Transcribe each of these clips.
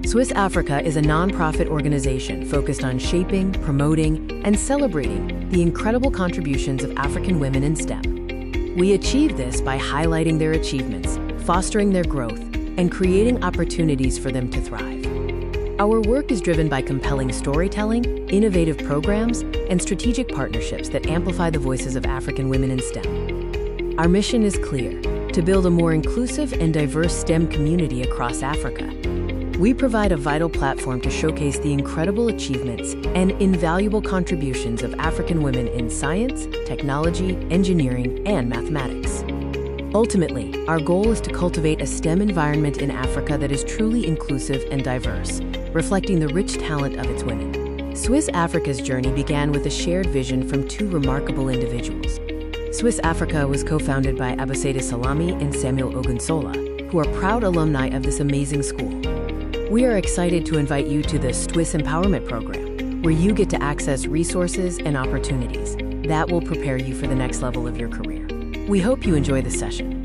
SWIS Africa is a nonprofit organization focused on shaping, promoting, and celebrating the incredible contributions of African women in STEM. We achieve this by highlighting their achievements, fostering their growth, and creating opportunities for them to thrive. Our work is driven by compelling storytelling, innovative programs, and strategic partnerships that amplify the voices of African women in STEM. Our mission is clear: to build a more inclusive and diverse STEM community across Africa. We provide a vital platform to showcase the incredible achievements and invaluable contributions of African women in science, technology, engineering, and mathematics. Ultimately, our goal is to cultivate a STEM environment in Africa that is truly inclusive and diverse, reflecting the rich talent of its women. SWIS Africa's journey began with a shared vision from two remarkable individuals. SWIS Africa was co-founded by Abosede Salami and Samuel Ogunsola, who are proud alumni of this amazing school. We are excited to invite you to the SWIS Empowerment Program, where you get to access resources and opportunities that will prepare you for the next level of your career. We hope you enjoy this session.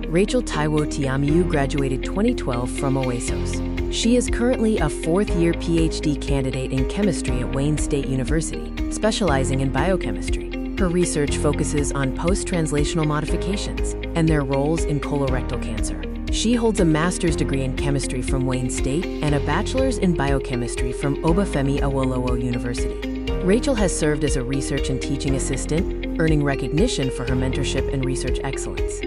Rachel Taiwo Tiamiu graduated 2012 from OASOS. She is currently a fourth-year PhD candidate in chemistry at Wayne State University, specializing in biochemistry. Her research focuses on post-translational modifications and their roles in colorectal cancer. She holds a master's degree in chemistry from Wayne State and a bachelor's in biochemistry from Obafemi Awolowo University. Rachel has served as a research and teaching assistant, earning recognition for her mentorship and research excellence.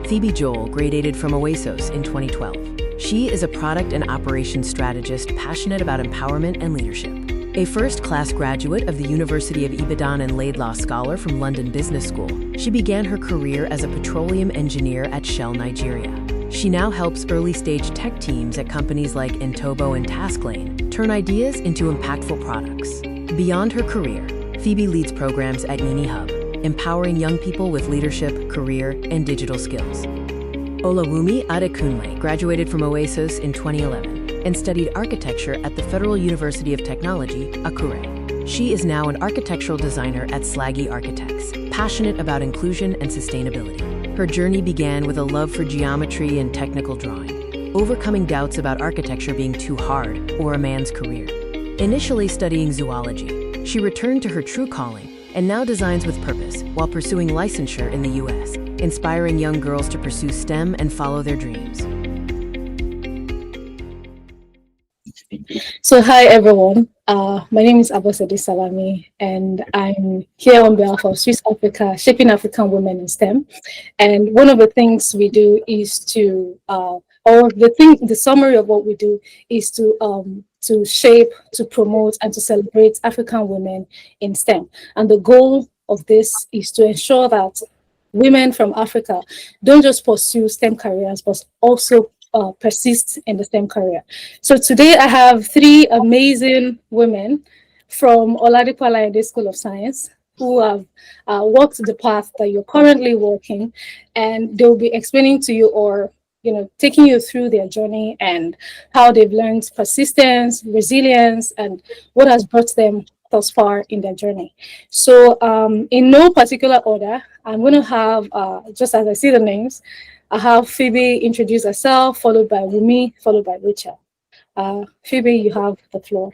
Phoebe Joel graduated from OASOS in 2012. She is a product and operations strategist passionate about empowerment and leadership. A first-class graduate of the University of Ibadan and Laidlaw Scholar from London Business School, she began her career as a petroleum engineer at Shell Nigeria. She now helps early-stage tech teams at companies like Entobo and TaskLane turn ideas into impactful products. Beyond her career, Phoebe leads programs at Nini Hub, empowering young people with leadership, career, and digital skills. Olawumi Adekunle graduated from OASOS in 2011 and studied architecture at the Federal University of Technology, Akure. She is now an architectural designer at Slaggy Architects, passionate about inclusion and sustainability. Her journey began with a love for geometry and technical drawing, overcoming doubts about architecture being too hard or a man's career. Initially studying zoology, she returned to her true calling and now designs with purpose while pursuing licensure in the U.S., inspiring young girls to pursue STEM and follow their dreams. So hi everyone, my name is Abosede Salami and I'm here on behalf of SWIS Africa, Shaping African Women in STEM. And one of the things we do is to, the summary of what we do is to shape, to promote, and to celebrate African women in STEM. And the goal of this is to ensure that women from Africa don't just pursue STEM careers, but also persist in the STEM career. So today I have three amazing women from Oladipo Alayande School of Science who have walked the path that you're currently walking, and they'll be explaining to you or taking you through their journey and how they've learned persistence, resilience, and what has brought them thus far in their journey. So in no particular order, I'm going to have, just as I see the names, I have Phoebe introduce herself, followed by Wumi, followed by Rachel. Phoebe, you have the floor.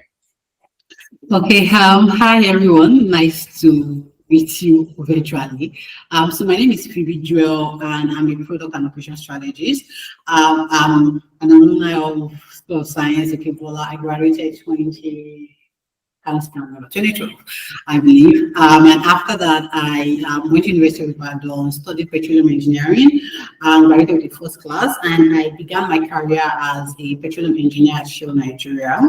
Okay, hi everyone. Nice to meet you virtually. So my name is Phoebe Joel, and I'm a product and operations strategist. I'm an alumni of School of Science, Sabischolar. I graduated 2012, I believe. And after that, I went to University of Ibadan, studied petroleum engineering, graduated with a first class, and I began my career as a petroleum engineer at Shell Nigeria.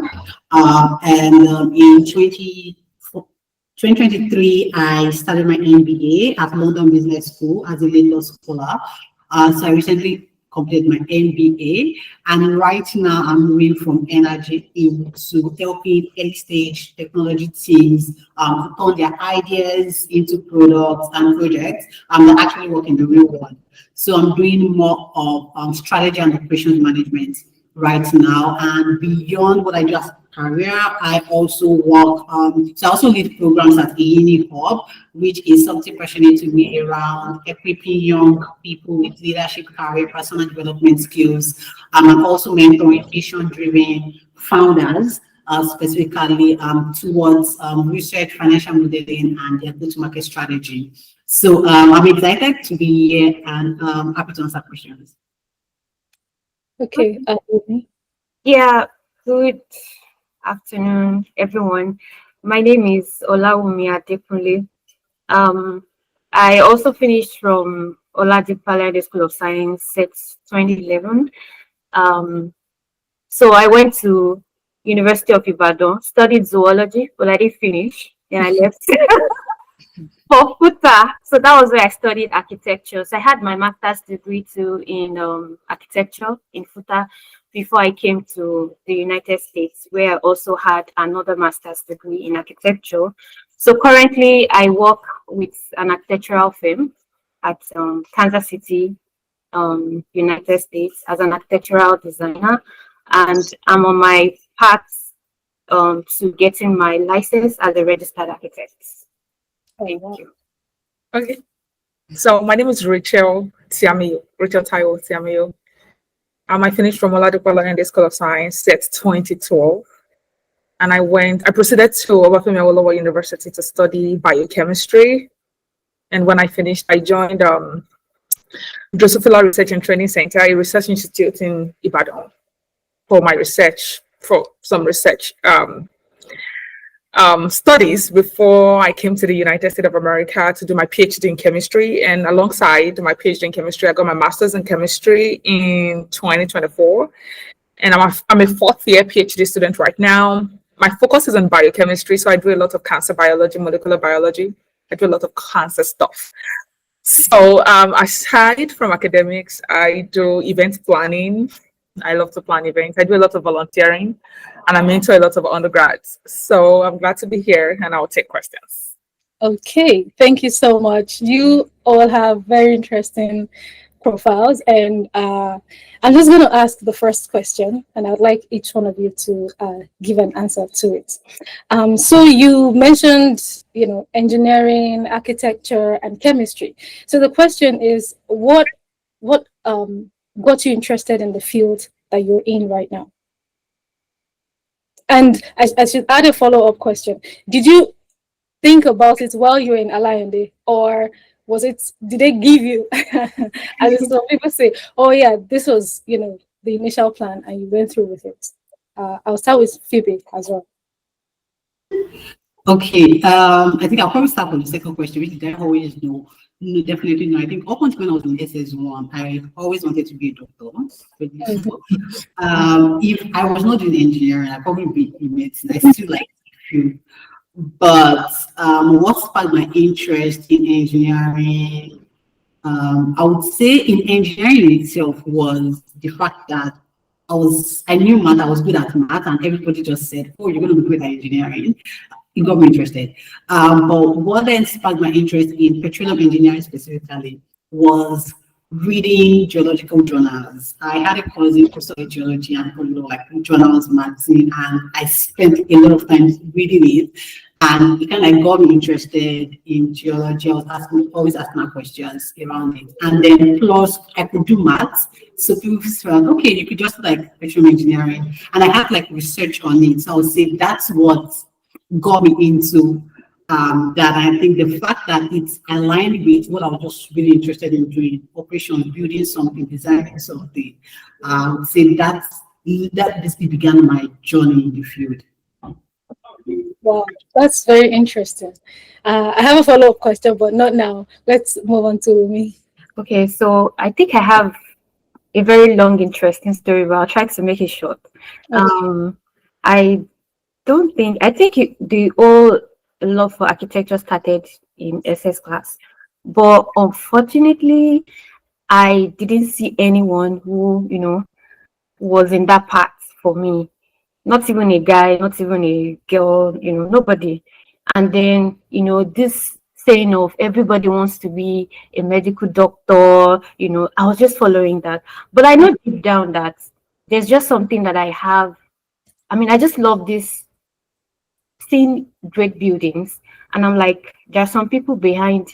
In 2023, I started my MBA at London Business School as a Laidlaw Scholar. So I recently completed my MBA, and right now I'm moving from energy into helping early stage technology teams turn their ideas into products and projects that actually work in the real world. So I'm doing more of strategy and operations management right now, and beyond what I do as career. I also work, so I also lead programs at the Uni Hub, which is something passionate to me around equipping young people with leadership, career, personal development skills. I'm also mentoring vision-driven founders, specifically towards research, financial modeling, and their go-to-market strategy. So I'm excited to be here and happy to answer questions. Okay. Yeah, good afternoon, everyone. My name is Oladipo. I also finished from Oladipo Alayande School of Science since 2011. So I went to University of Ibadan, studied zoology, but I didn't finish, and I left for FUTA. So that was where I studied architecture. So I had my master's degree too in architecture in FUTA before I came to the United States, where I also had another master's degree in architecture. So currently I work with an architectural firm at Kansas City, United States, as an architectural designer, and I'm on my path to getting my license as a registered architect. Thank you. Okay. So my name is Rachel Taiwo Tiamio. I finished from Oladipo Alayande School of Science since 2012. And I proceeded to Obafemi Awolowo University to study biochemistry. And when I finished, I joined Drosophila Research and Training Center, a research institute in Ibadan, for some research studies before I came to the United States of America to do my PhD in chemistry. And alongside my PhD in chemistry, I got my master's in chemistry in 2024. And I'm a fourth year PhD student right now. My focus is on biochemistry, so I do a lot of cancer biology, molecular biology. I do a lot of cancer stuff. So aside from academics, I do event planning. I love to plan events. I do a lot of volunteering, and I mentor a lot of undergrads. So I'm glad to be here, and I'll take questions. Okay, thank you so much. You all have very interesting profiles, and I'm just going to ask the first question, and I'd like each one of you to give an answer to it. So you mentioned, engineering, architecture, and chemistry. So the question is, what got you interested in the field that you're in right now? And I should add a follow-up question. Did you think about it while you were in Alayande, or did they give you, as some people say, oh yeah, this was, the initial plan and you went through with it? I'll start with Phoebe as well. Okay, I think I'll probably start with the second question, which I always know. No, definitely no. I think up until when I was in SS1, I always wanted to be a doctor. If I was not doing engineering, I'd probably be in medicine. I still like to. But what sparked my interest in engineering, I would say in engineering itself, was the fact that I knew math, I was good at math, and everybody just said, oh, you're going to be good at engineering. It got me interested. But what then sparked my interest in petroleum engineering specifically was reading geological journals. I had a cousin who studied geology and like journals, magazine, and I spent a lot of time reading it. And it kind of got me interested in geology. I was always asking my questions around it. And then plus I could do maths. So people felt, okay, you could just like petroleum engineering. And I had like research on it. So I would say that's what got me into that. I think the fact that it's aligned with what I was just really interested in doing, operations, building something, designing something. I would say that basically began my journey in the field. Wow, that's very interesting. I have a follow-up question, but not now. Let's move on to me. Okay, so I think I have a very long, interesting story, but I'll try to make it short. Okay. I think the whole love for architecture started in SS class, but unfortunately, I didn't see anyone who, was in that path for me. Not even a guy, not even a girl, nobody. And then, this saying of everybody wants to be a medical doctor, I was just following that. But I know deep down that there's just something that I have I mean, I just love this, seeing great buildings, and I'm like, there are some people behind,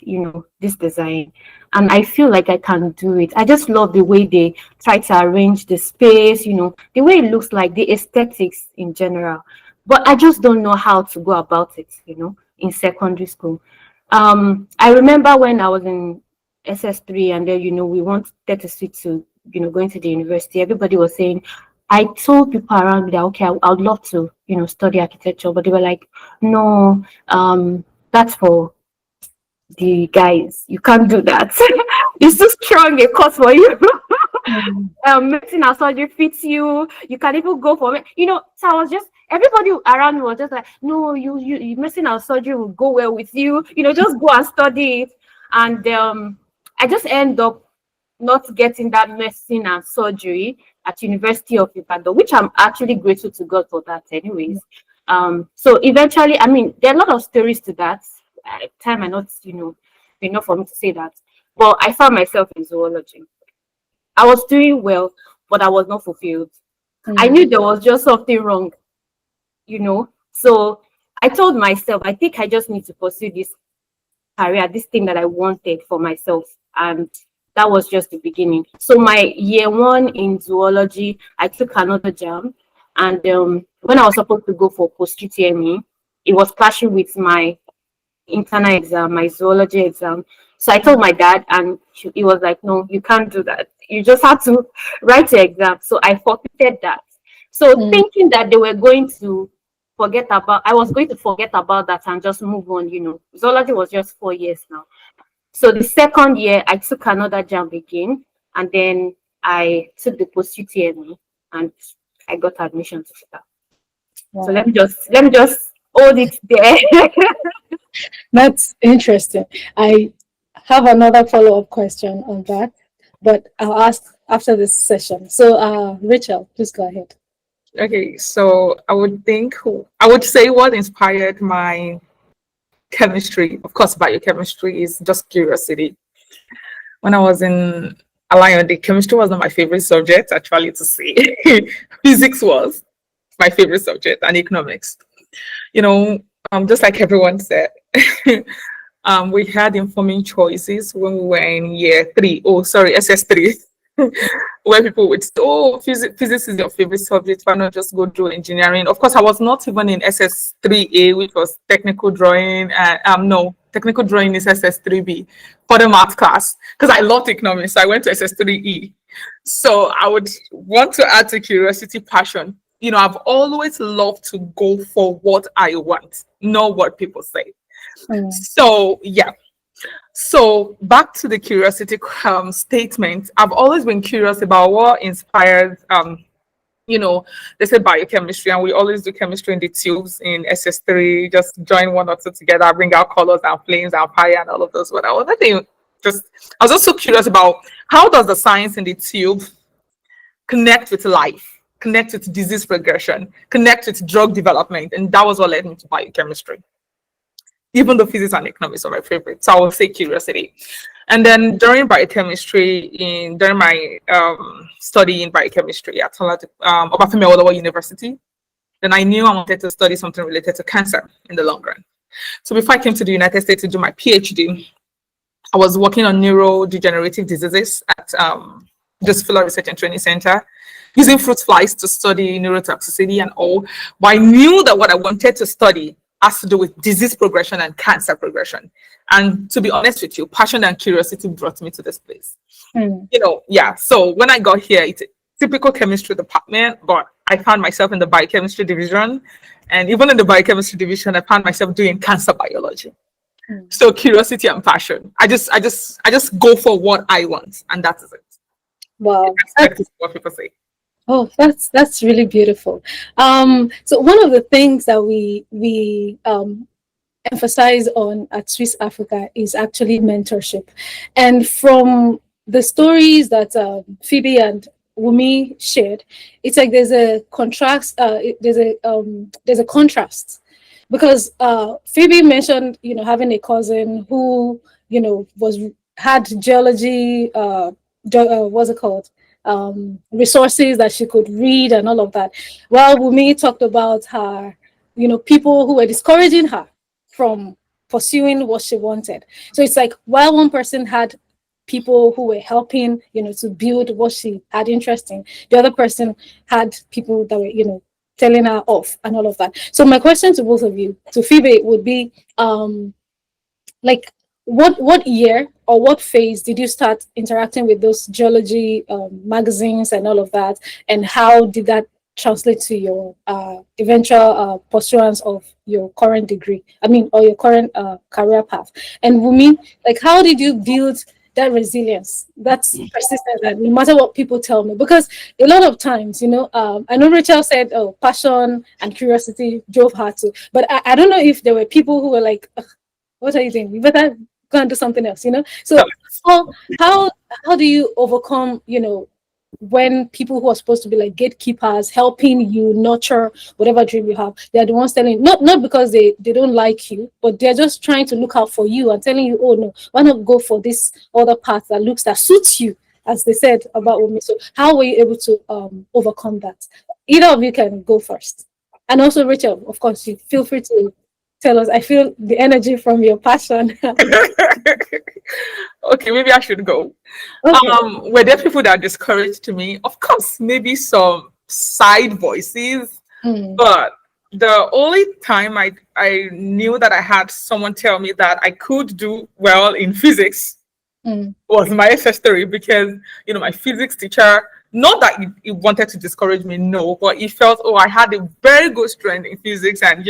this design, and I feel like I can do it. I just love the way they try to arrange the space, the way it looks, like the aesthetics in general. But I just don't know how to go about it, in secondary school. I remember when I was in SS3, and then, we wanted to switch to, going to the university. Everybody was saying, I told people around me that, okay, I would love to, study architecture, but they were like, no, that's for the guys. You can't do that. It's too strong a course for you. Medicine and surgery fits you. You can even go for it. So I was just, everybody around me was just like, no, you medicine and surgery will go well with you. Just go and study it. And I just end up not getting that medicine and surgery at University of Ibadan, which I'm actually grateful to God for that anyways. So eventually, I mean, there are a lot of stories to that. Time might not, enough for me to say that. But I found myself in zoology. I was doing well, but I was not fulfilled. I knew there was just something wrong, So I told myself, I think I just need to pursue this career, this thing that I wanted for myself. And that was just the beginning. So my year 1 in zoology, I took another jam. And when I was supposed to go for post-UTME, it was clashing with my internal exam, my zoology exam. So I told my dad, and he was like, no, you can't do that. You just have to write the exam. So I forfeited that. So thinking that they were going to I was going to forget about that and just move on, Zoology was just 4 years now. So the second year, I took another jam again, and then I took the post-UTME, and I got admission to that. Wow. So let me just hold it there. That's interesting. I have another follow-up question on that, but I'll ask after this session. So, Rachel, please go ahead. Okay, so I would say what inspired my chemistry, of course, biochemistry, is just curiosity. When I was in Alayande, chemistry was not my favorite subject, actually, to say. Physics was my favorite subject, and economics. Just like everyone said, we had informing choices when we were in year 3. Oh, sorry, SS3. Where people would say, oh, physics is your favorite subject, why not just go do engineering? Of course, I was not even in SS3A, which was technical drawing. No, technical drawing is SS3B for the math class, because I loved economics, so I went to SS3E. So I would want to add to curiosity, passion. I've always loved to go for what I want, not what people say. So, yeah. So back to the curiosity statement. I've always been curious about what inspires, they say biochemistry, and we always do chemistry in the tubes in SS3, just join 1 or 2 together, bring out colors and flames and fire and all of those. But I was also curious about how does the science in the tube connect with life, connect with disease progression, connect with drug development, and that was what led me to biochemistry. Even though physics and economics are my favorite. So I would say curiosity. And then during biochemistry, during my study in biochemistry at Obafemi Awolowo University, then I knew I wanted to study something related to cancer in the long run. So before I came to the United States to do my PhD, I was working on neurodegenerative diseases at the Sabischolar Research and Training Center, using fruit flies to study neurotoxicity and all. But I knew that what I wanted to study has to do with disease progression and cancer progression. And to be honest with you, passion and curiosity brought me to this place. So when I got here, it's a typical chemistry department, but I found myself in the biochemistry division. And even in the biochemistry division, I found myself doing cancer biology. So curiosity and passion. I just go for what I want, and that is it. Wow. That's what people say. Oh, that's really beautiful. So one of the things that we emphasize on at SWIS Africa is actually mentorship. And from the stories that Phoebe and Wumi shared, it's like there's a contrast. There's a contrast, because Phoebe mentioned having a cousin who had geology. What's it called? resources that she could read and all of that. While Wumi talked about her, people who were discouraging her from pursuing what she wanted. So it's like, while one person had people who were helping, to build what she had interest in, the other person had people that were, telling her off and all of that. So my question to both of you, to Phoebe, would be, like, what year or what phase did you start interacting with those geology magazines and all of that, and how did that translate to your eventual pursuance of your current degree, or your current career path? And Wumi, like, how did you build that resilience, that's persistent, that no matter what people tell me? Because a lot of times, I know Rachel said, oh, passion and curiosity drove her to, but I don't know if there were people who were like, what are you doing? You better go and do something else, So how do you overcome, when people who are supposed to be like gatekeepers, helping you nurture whatever dream you have, they're the ones telling, not because they don't like you, but they're just trying to look out for you and telling you, oh no, why not go for this other path that suits you, as they said about women. So how were you able to overcome that? Either of you can go first. And also Rachel, of course, you feel free to tell us. I feel the energy from your passion. Okay, maybe I should go. Okay. Were there people that discouraged to me? Of course, maybe some side voices, but the only time I knew that I had someone tell me that I could do well in physics was my SS3, because my physics teacher, not that he wanted to discourage me, no, but he felt, oh, I had a very good strength in physics, and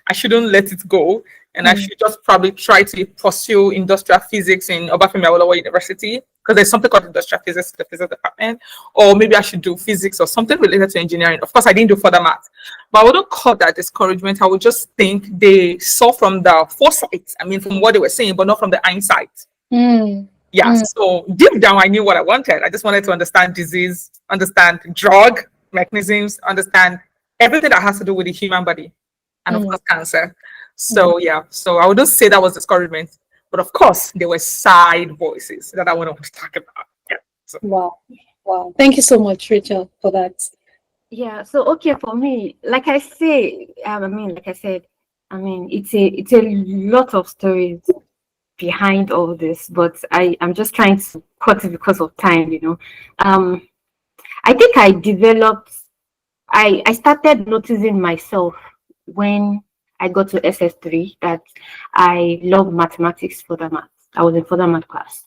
I shouldn't let it go, and I should just probably try to pursue industrial physics in Obafemi Awolowo University, because there's something called industrial physics in the physics department, or maybe I should do physics or something related to engineering. Of course, I didn't do further math, but I wouldn't call that discouragement. I would just think they saw from the foresight, from what they were saying, but not from the hindsight. So deep down, I knew what I wanted. I just wanted to understand disease, understand drug mechanisms, understand everything that has to do with the human body, and of course, cancer. So so I wouldn't say that was discouragement, but of course, there were side voices that I wouldn't want to talk about. So. Wow. Thank you so much, Rachel, for that. Yeah. So okay, for me, like I said, it's a lot of stories behind all this, but I'm just trying to cut it because of time, I think I started noticing myself when I got to SS3 that I love mathematics, further math. I was in further math class,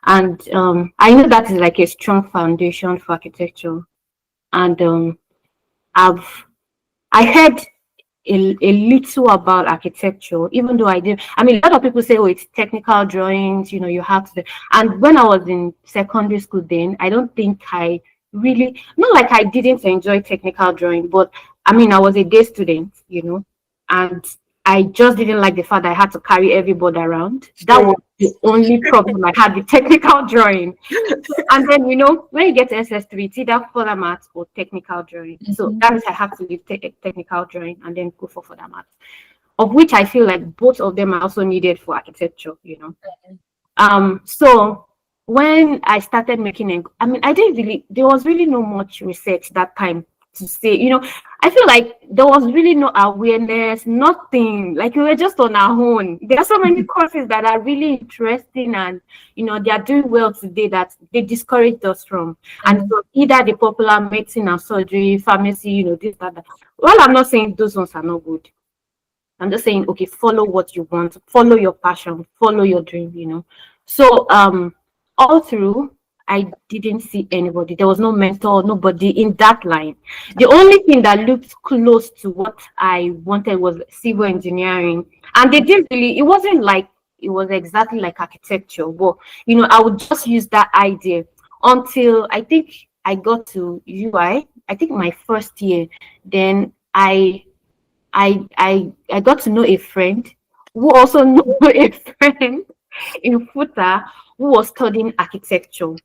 and I know that is like a strong foundation for architecture, and I heard a little about architecture, even though I didn't. A lot of people say, oh, it's technical drawings, you have to. And when I was in secondary school, then I don't think I really, not like I didn't enjoy technical drawing, but I was a day student, and I just didn't like the fact that I had to carry everybody around. That was the only problem I had with technical drawing. And then, when you get to SS3, it's either further math or technical drawing. So that means I have to leave technical drawing and then go for further math, of which I feel like both of them are also needed for architecture, So when I started making, there was really no much research that time to say, I feel like there was really no awareness, nothing. Like, we were just on our own. There are so many courses that are really interesting, and they are doing well today that they discouraged us from. And so either the popular medicine and surgery, pharmacy, this, that. Well, I'm not saying those ones are not good. I'm just saying, okay, follow what you want, follow your passion, follow your dream, So all through, I didn't see anybody. There was no mentor, nobody in that line. The only thing that looked close to what I wanted was civil engineering. And they didn't really, it wasn't like, it was exactly like architecture, but, I would just use that idea until I think I got to UI, I think my first year. Then I got to know a friend who also knew a friend in Futa who was studying architecture.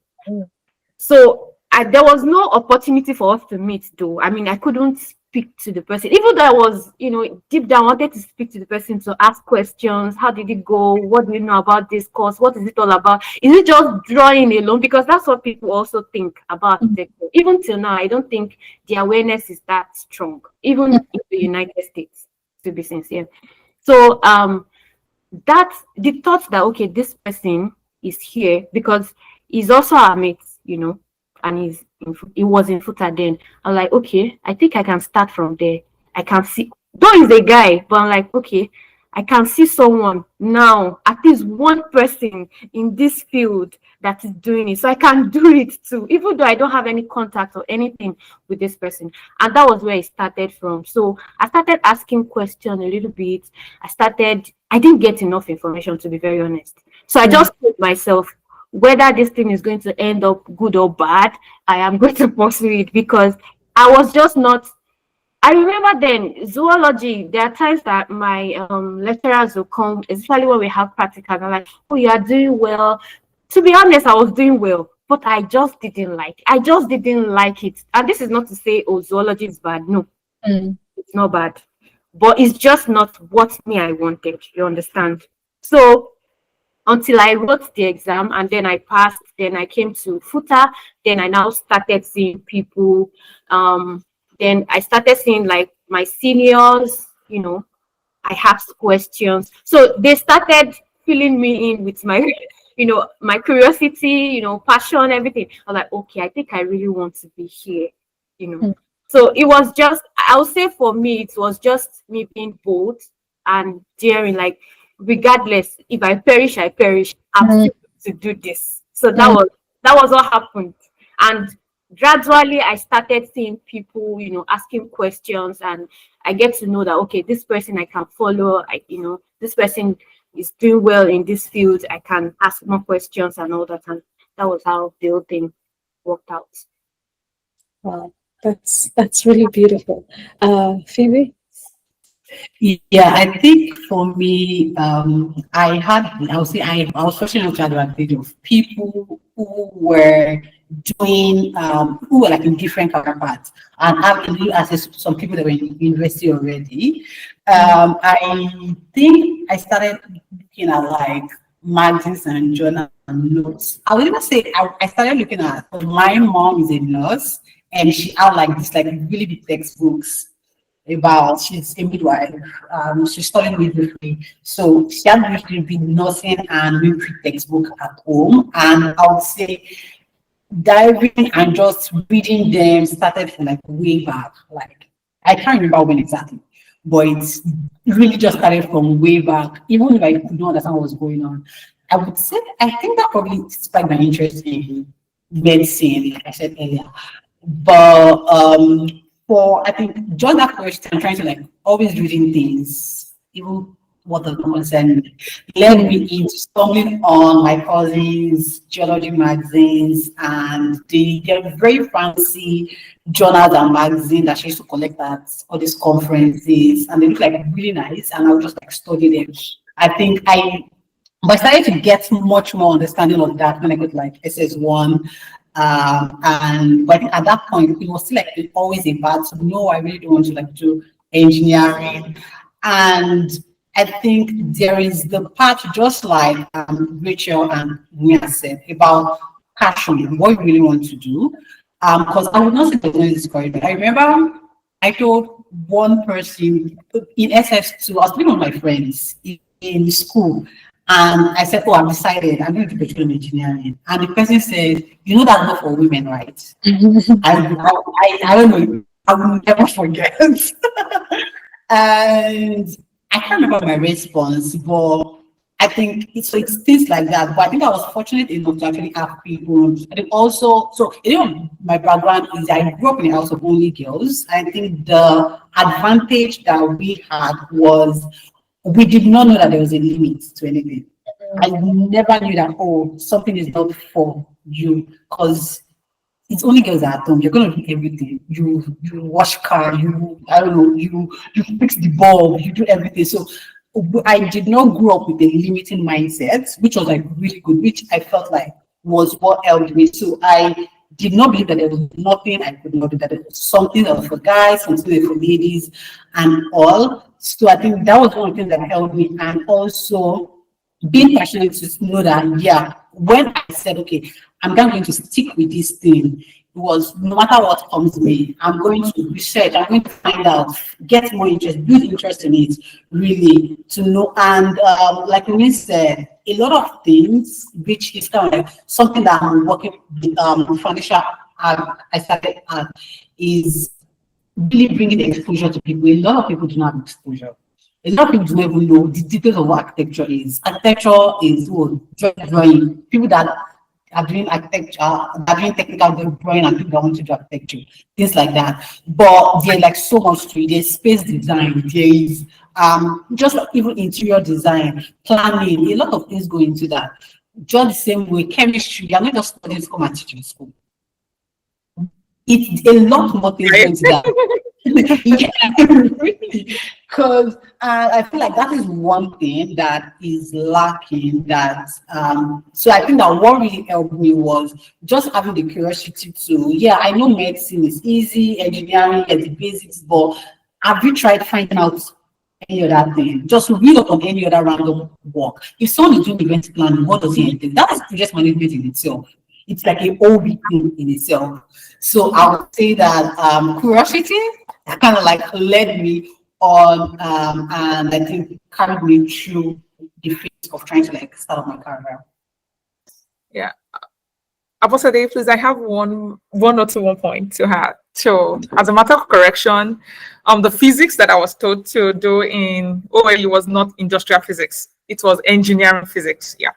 So there was no opportunity for us to meet, though. I couldn't speak to the person, even though I was, deep down wanted to speak to the person to ask questions. How did it go? What do you know about this course? What is it all about? Is it just drawing alone? Because that's what people also think about architecture. Even till now, I don't think the awareness is that strong, even in the United States, to be sincere. So that's the thought that, okay, this person is here because he's also our mate, and he was in Futa then. I'm like, okay, I think I can start from there. I can see, though he's a guy, but I'm like, okay, I can see someone now, at least one person in this field that is doing it. So I can do it too, even though I don't have any contact or anything with this person. And that was where it started from. So I started asking questions a little bit. I didn't get enough information, to be very honest. So I just told myself, whether this thing is going to end up good or bad, I am going to pursue it, because I was just not. I remember then zoology, there are times that my lecturers will come, especially when we have practicals, and like, oh, you are doing well. To be honest, I was doing well, but I just didn't like it. And this is not to say, oh, zoology is bad. No, it's not bad. But it's just not what I wanted, you understand? So until I wrote the exam and then I passed, then I came to FUTA, then I now started seeing people. Then I started seeing like my seniors, I asked questions. So they started filling me in with my, my curiosity, passion, everything. I was like, okay, I think I really want to be here, So it was just, I would say for me, it was just me being bold and daring, like, regardless, if I perish, I perish. I'm still to do this. So that was what happened. And gradually I started seeing people, asking questions, and I get to know that, okay, this person I can follow, this person is doing well in this field, I can ask more questions and all that. And that was how the whole thing worked out. Wow, that's really beautiful. Phoebe? Yeah, I think for me, I was fortunate enough to have the advantage of people who were doing, who were like in different counterparts, and having access to some people that were in university already. I think I started looking at like magazines and journals and notes. I would even say I started looking at, my mom is a nurse, and she had like this like really big textbooks about, she's a midwife, she's studying midwifery, so she had literally been nursing and midwifery textbook at home, and I would say diving and just reading them started from like way back, like I can't remember when exactly, but it's really just started from way back. Even if I could not understand what was going on, I would say I think that probably spiked my interest in medicine, like I said earlier. But I think just that question, trying to like always reading things, even what does not concern me, led me into stumbling on my cousin's geology magazines, and they're very fancy journals and magazines that she used to collect at all these conferences, and they look like really nice, and I would just like study them. I think but I started to get much more understanding of that when I got like SS1. But at that point, it was still like always a bad. So no, I really don't want to like do engineering. And I think there is the part, just like Rachel and Mia said, about passion, what you really want to do. Because I would not say there's no discouragement. I remember I told one person in SS2, I was with one of my friends in school. And I said, oh, I've decided I'm going to do petroleum engineering. And the person said, you know that's not for women, right? I don't know, I will never forget. And I can't remember my response, but I think it's things like that. But I think I was fortunate enough to actually have people. And also, so my background is I grew up in a house of only girls. I think the advantage that we had was we did not know that there was a limit to anything. I never knew that, oh, something is not for you, because it's only girls at home. You're gonna do everything. You wash car, I don't know, you fix the bulb, you do everything. So I did not grow up with a limiting mindset, which was like really good, which I felt like was what helped me. So I did not believe that there was nothing I could not do, that there was something that was for guys, something for ladies, and all. So I think that was one thing that helped me, and also being passionate to know that, yeah, when I said, okay, I'm not going to stick with this thing, it was no matter what comes to me, I'm going to research, I'm going to find out, get more interest, build interest in it, really, to know. And like we said, a lot of things, which is kind of like something that I'm working with foundation, I started at, is really bringing exposure to people. A lot of people do not have exposure. A lot of people don't even know the details of what architecture is. Architecture is drawing. People that are doing architecture, that are doing technical drawing, and people that want to do architecture, things like that. But there's like so much to it. There's space design, there is just like even interior design, planning, a lot of things go into that. Just the same way, chemistry, you're not just studying to come and teach in school. It's a lot more things go into that. Because I feel like that is one thing that is lacking. That so I think that what really helped me was just having the curiosity to, yeah, I know medicine is easy, engineering and the basics, but have you tried finding out any other thing? Just read up on any other random work. If someone is doing event planning, what does he entail? That is project management in itself. It's like a whole big thing in itself. So I would say that curiosity kind of like led me on, and I think carried me through the phase of trying to like start my career. Yeah. Abosade, please, I have one point to add. So, as a matter of correction, the physics that I was told to do in OAU was not industrial physics. It was engineering physics. Yeah.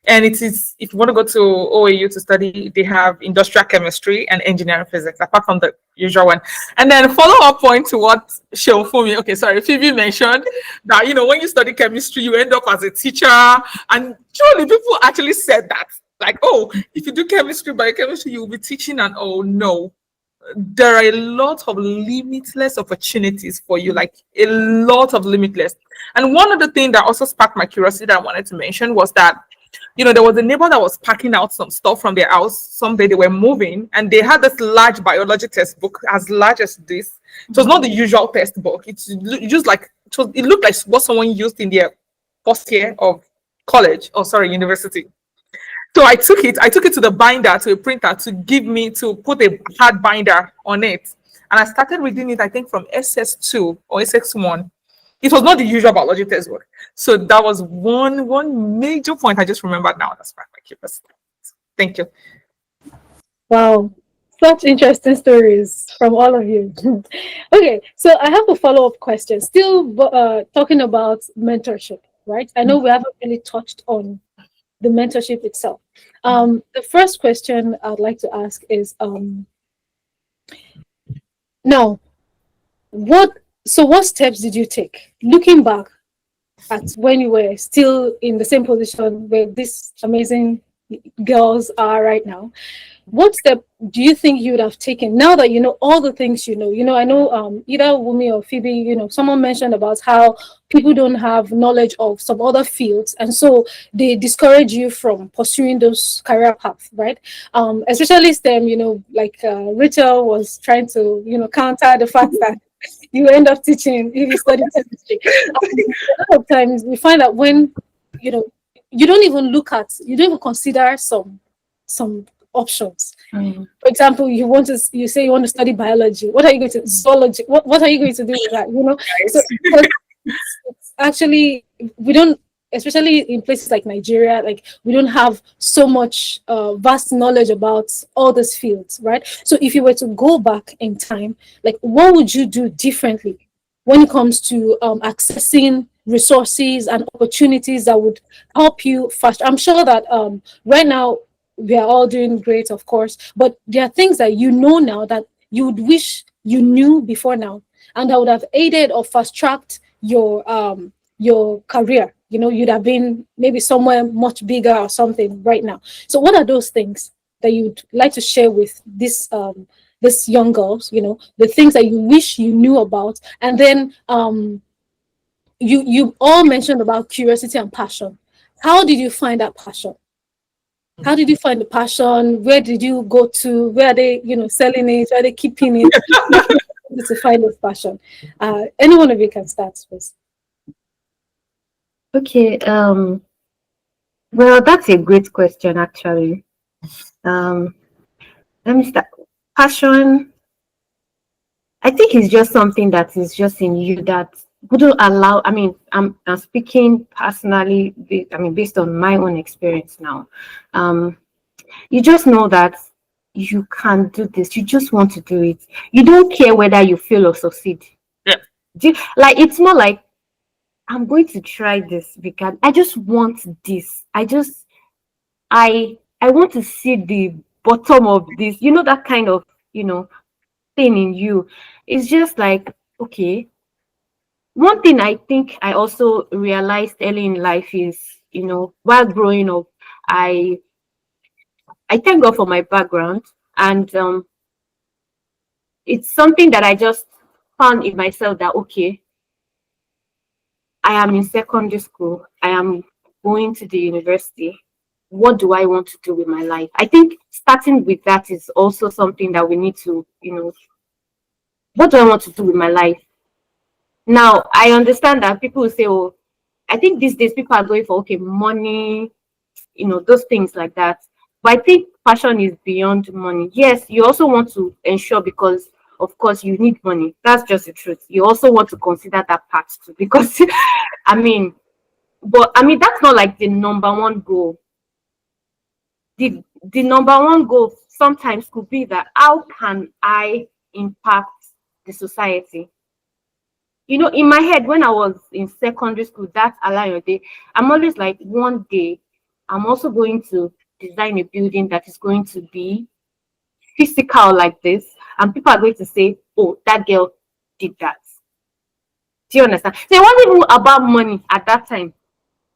And it is, if you want to go to OAU to study, they have industrial chemistry and engineering physics, apart from the usual one. And then follow-up point to what Phoebe mentioned, that, you know, when you study chemistry, you end up as a teacher. And truly, people actually said that. Like, oh, if you do chemistry, biochemistry, you'll be teaching. And oh, no. There are a lot of limitless opportunities for you, like a lot of limitless. And one of the things that also sparked my curiosity that I wanted to mention was that, you know, there was a neighbor that was packing out some stuff from their house. Someday they were moving and they had this large biology textbook as large as this. It was not the usual textbook. It looked like what someone used in their first year of university. So I took it to the binder, to a printer, to put a hard binder on it. And I started reading it, I think, from SS2 or SS1. It was not the usual biology textbook. So that was one major point I just remembered now. That's my curiosity. Thank you. Wow, such interesting stories from all of you. Okay, so I have a follow-up question. Still talking about mentorship, right? I know we haven't really touched on the mentorship itself. The first question I'd like to ask is, now, what steps did you take, looking back at when you were still in the same position where these amazing girls are right now? What step do you think you would have taken now that you know all the things you know? You know, I know either Wumi or Phoebe, you know, someone mentioned about how people don't have knowledge of some other fields, and so they discourage you from pursuing those career paths, right? Especially STEM, you know, like Rachel was trying to, you know, counter the fact that you end up teaching if you study chemistry. A lot of times we find that when, you know, you don't even consider some options. For example, you say you want to study biology. What are you going to zoology? What are you going to do with that? You know, so it's actually, we don't, especially in places like Nigeria, like we don't have so much vast knowledge about all these fields, right? So if you were to go back in time, like what would you do differently when it comes to accessing resources and opportunities that would help you fast? I'm sure that right now we are all doing great, of course, but there are things that you know now that you would wish you knew before now, and that would have aided or fast-tracked your career. You know, you'd have been maybe somewhere much bigger or something right now. So what are those things that you'd like to share with this young girls, you know, the things that you wish you knew about? And then you all mentioned about curiosity and passion. How did you find that passion? How did you find the passion? Where did you go to? Where are they, selling it? Where are they keeping it? To find this passion. Any one of you can start, please. Okay. Well, that's a great question, actually. Let me start. Passion, I think, it's just something that is just in you that wouldn't allow. I mean, I'm speaking personally. Based on my own experience now. You just know that you can do this. You just want to do it. You don't care whether you fail or succeed. Yeah. Like, it's more like, I'm going to try this because I just want this. I want to see the bottom of this. That kind of, thing in you. It's just like, okay. One thing I think I also realized early in life is, while growing up, I thank God for my background, and it's something that I just found in myself that, okay, I am in secondary school, I am going to the university. What do I want to do with my life? I think starting with that is also something that we need to, what do I want to do with my life? Now, I understand that people will say, oh, I think these days people are going for, okay, money, those things like that. But I think passion is beyond money. Yes, you also want to ensure, because of course you need money. That's just the truth. You also want to consider that part too, because that's not like the number one goal. The number one goal sometimes could be that, how can I impact the society? In my head, when I was in secondary school, that Alayande, I'm always like, one day I'm also going to design a building that is going to be physical like this, and people are going to say, oh, that girl did that. Do you understand? So it wasn't even about money at that time.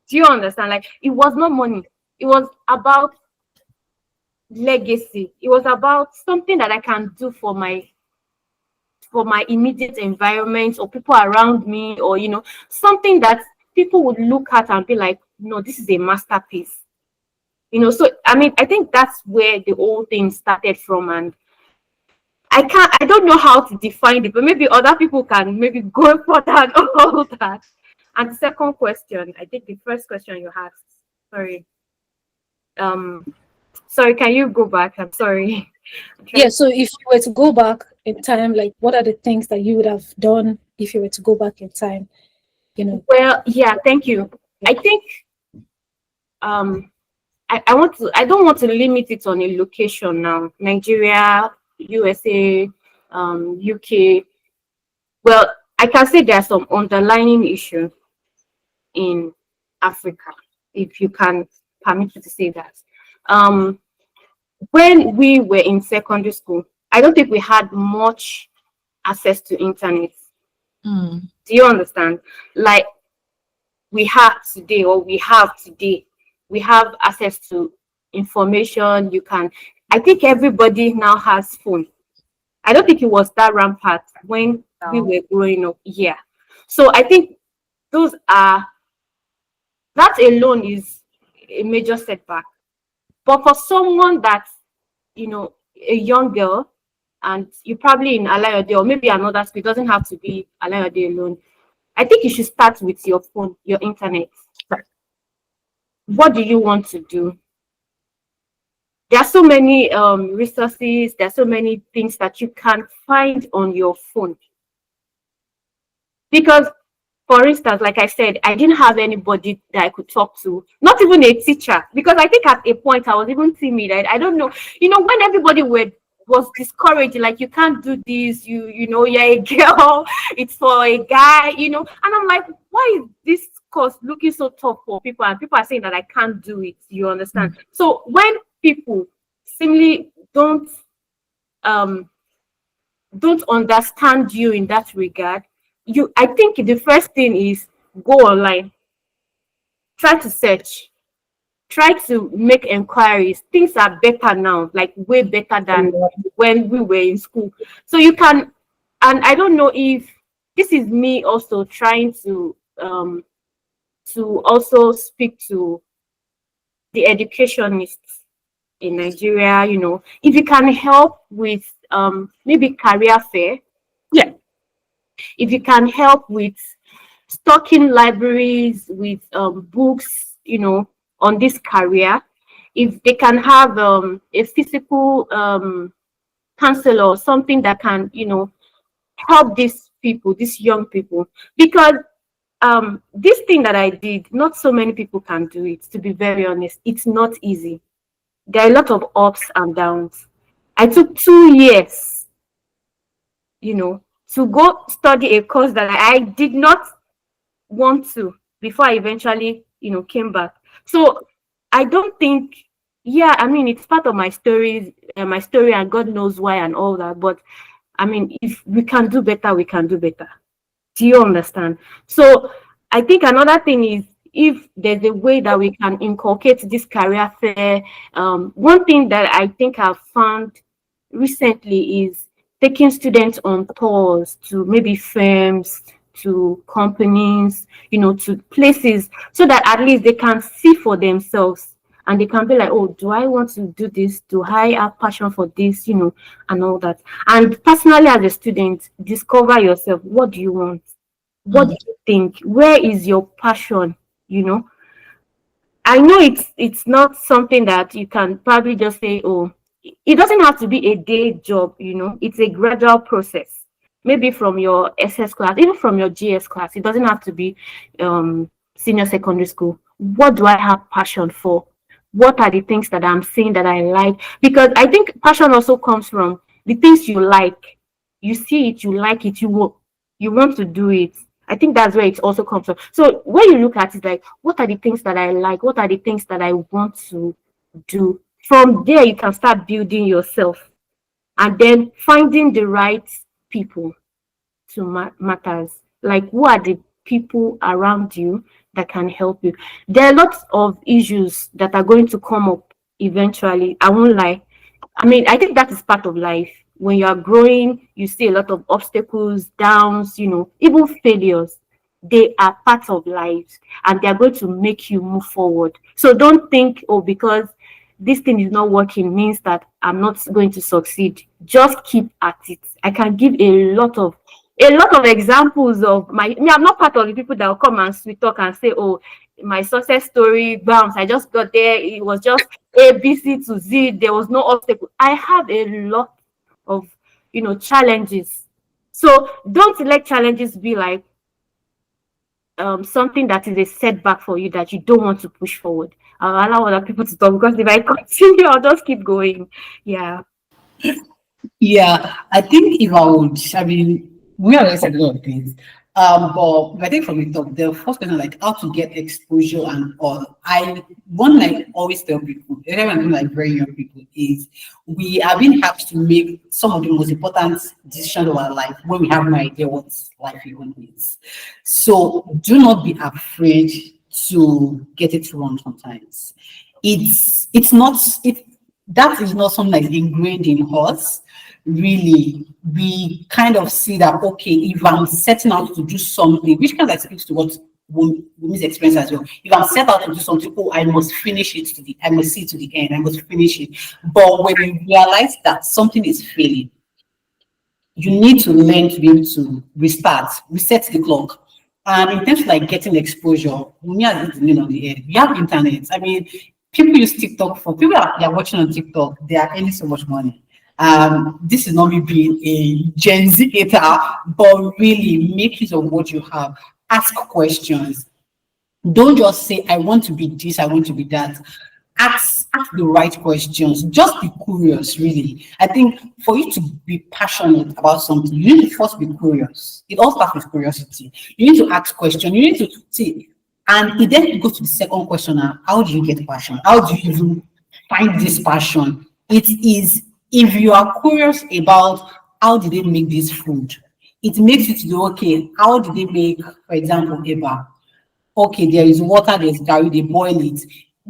Do you understand? Like, it was not money. It was about legacy. It was about something that I can do for my immediate environment, or people around me, or something that people would look at and be like, no, this is a masterpiece. So I think that's where the whole thing started from, and I don't know how to define it, but maybe other people can maybe go for that and all that. And the second question, I think the first question you asked, sorry, can you go back? I'm sorry. Yeah, so if you were to go back in time, like, what are the things that you would have done if you were to go back in time? Well, yeah, thank you. I think I don't want to limit it on a location now. Nigeria, USA, UK. Well, I can say there are some underlying issues in Africa, if you can permit me to say that. When we were in secondary school, I don't think we had much access to internet. Do you understand? Like, we have today, we have access to information. I think everybody now has phone. I don't think it was that rampant when we were growing up. Yeah. So I think that alone is a major setback. But for someone that's, a young girl, and you're probably in Alayande or maybe another school, it doesn't have to be Alayande alone. I think you should start with your phone, your internet. What do you want to do? There are so many resources, there are so many things that you can find on your phone. Because, for instance, like I said, I didn't have anybody that I could talk to, not even a teacher, because I think at a point I was even timid. I don't know, when everybody was discouraged, like, you can't do this, you're a girl, it's for a guy, and I'm like, why is this course looking so tough for people, and people are saying that I can't do it? You understand? So when people simply don't understand you in that regard, I think the first thing is go online, try to search, try to make inquiries. Things are better now, like way better than when we were in school. So you can, and I don't know if this is me also trying to also speak to the educationists. in Nigeria, you know, if you can help with maybe career fair, Yeah. if you can help with stocking libraries with books, you know, on this career, if they can have a physical counselor or something that can, you know, help these people, these young people, because this thing that I did, not so many people can do it, to be very honest. It's not easy. There are a lot of ups and downs. I took 2 years, you know, to go study a course that I did not want to before I eventually, you know, came back. So I don't think, yeah, I mean, it's part of my story, and God knows why and all that. But I mean, if we can do better, we can do better. Do you understand? So I think another thing is, if there's a way that we can inculcate this career fair, one thing that I think I've found recently is taking students on tours to maybe firms, to companies, you know, to places, so that at least they can see for themselves and they can be like, oh, do I want to do this? Do I have passion for this? You know, and all that. And personally, as a student, discover yourself. What do you want? What do you think? Where is your passion? You know, I know it's not something that you can probably just say, oh, it doesn't have to be a day job, you know, it's a gradual process. Maybe from your SS class, even from your GS class, it doesn't have to be senior secondary school. What do I have passion for? What are the things that I'm seeing that I like? Because I think passion also comes from the things you like. You see it, you like it, you want to do it. I think that's where it also comes from. So when you look at it, like, what are the things that I like? What are the things that I want to do? From there, you can start building yourself, and then finding the right people to matters. Like, who are the people around you that can help you? There are lots of issues that are going to come up eventually. I won't lie. I mean, I think that is part of life. When you are growing, you see a lot of obstacles, downs, you know, even failures. They are part of life, and they are going to make you move forward. So don't think, oh, because this thing is not working means that I'm not going to succeed. Just keep at it. I can give a lot of examples of I'm not part of the people that will come and sweet talk and say, oh, my success story bounce, I just got there, it was just A, B, C to Z, there was no obstacle. I have a lot of, you know, challenges. So don't let challenges be like something that is a setback for you that you don't want to push forward. I'll allow other people to talk, because if I continue, I'll just keep going. Yeah. Yeah, I think if I would, I mean, we already said a lot of things. But I think from the top, the first question, like how to get exposure and all, one I always tell people, even I'm like very young people, is we are being asked to make some of the most important decisions of our life when we have no idea what life even is. So do not be afraid to get it wrong sometimes. It's not that is not something that's ingrained in us. Really, we kind of see that, okay, if I'm setting out to do something, which kind of speaks to what women's experience as well. If I'm set out to do something, oh, I must finish it I must see it to the end, I must finish it. But when you realize that something is failing, you need to learn to be able to reset the clock. And in terms of like getting exposure, me as the name on the air, we have internet. I mean, people use TikTok for people that are watching on TikTok, they are earning so much money. This is not me being a Gen Z hater, but really make use of what you have. Ask questions. Don't just say, I want to be this, I want to be that. Ask the right questions. Just be curious, really. I think for you to be passionate about something, you need to first be curious. It all starts with curiosity. You need to ask questions. You need to see. And it then goes to the second question now. How do you get passion? How do you even find this passion? It is, if you are curious about how did they make this food, it makes you to do, okay, how did they make, for example, eba? Okay, there is water, there's garri, they boil it.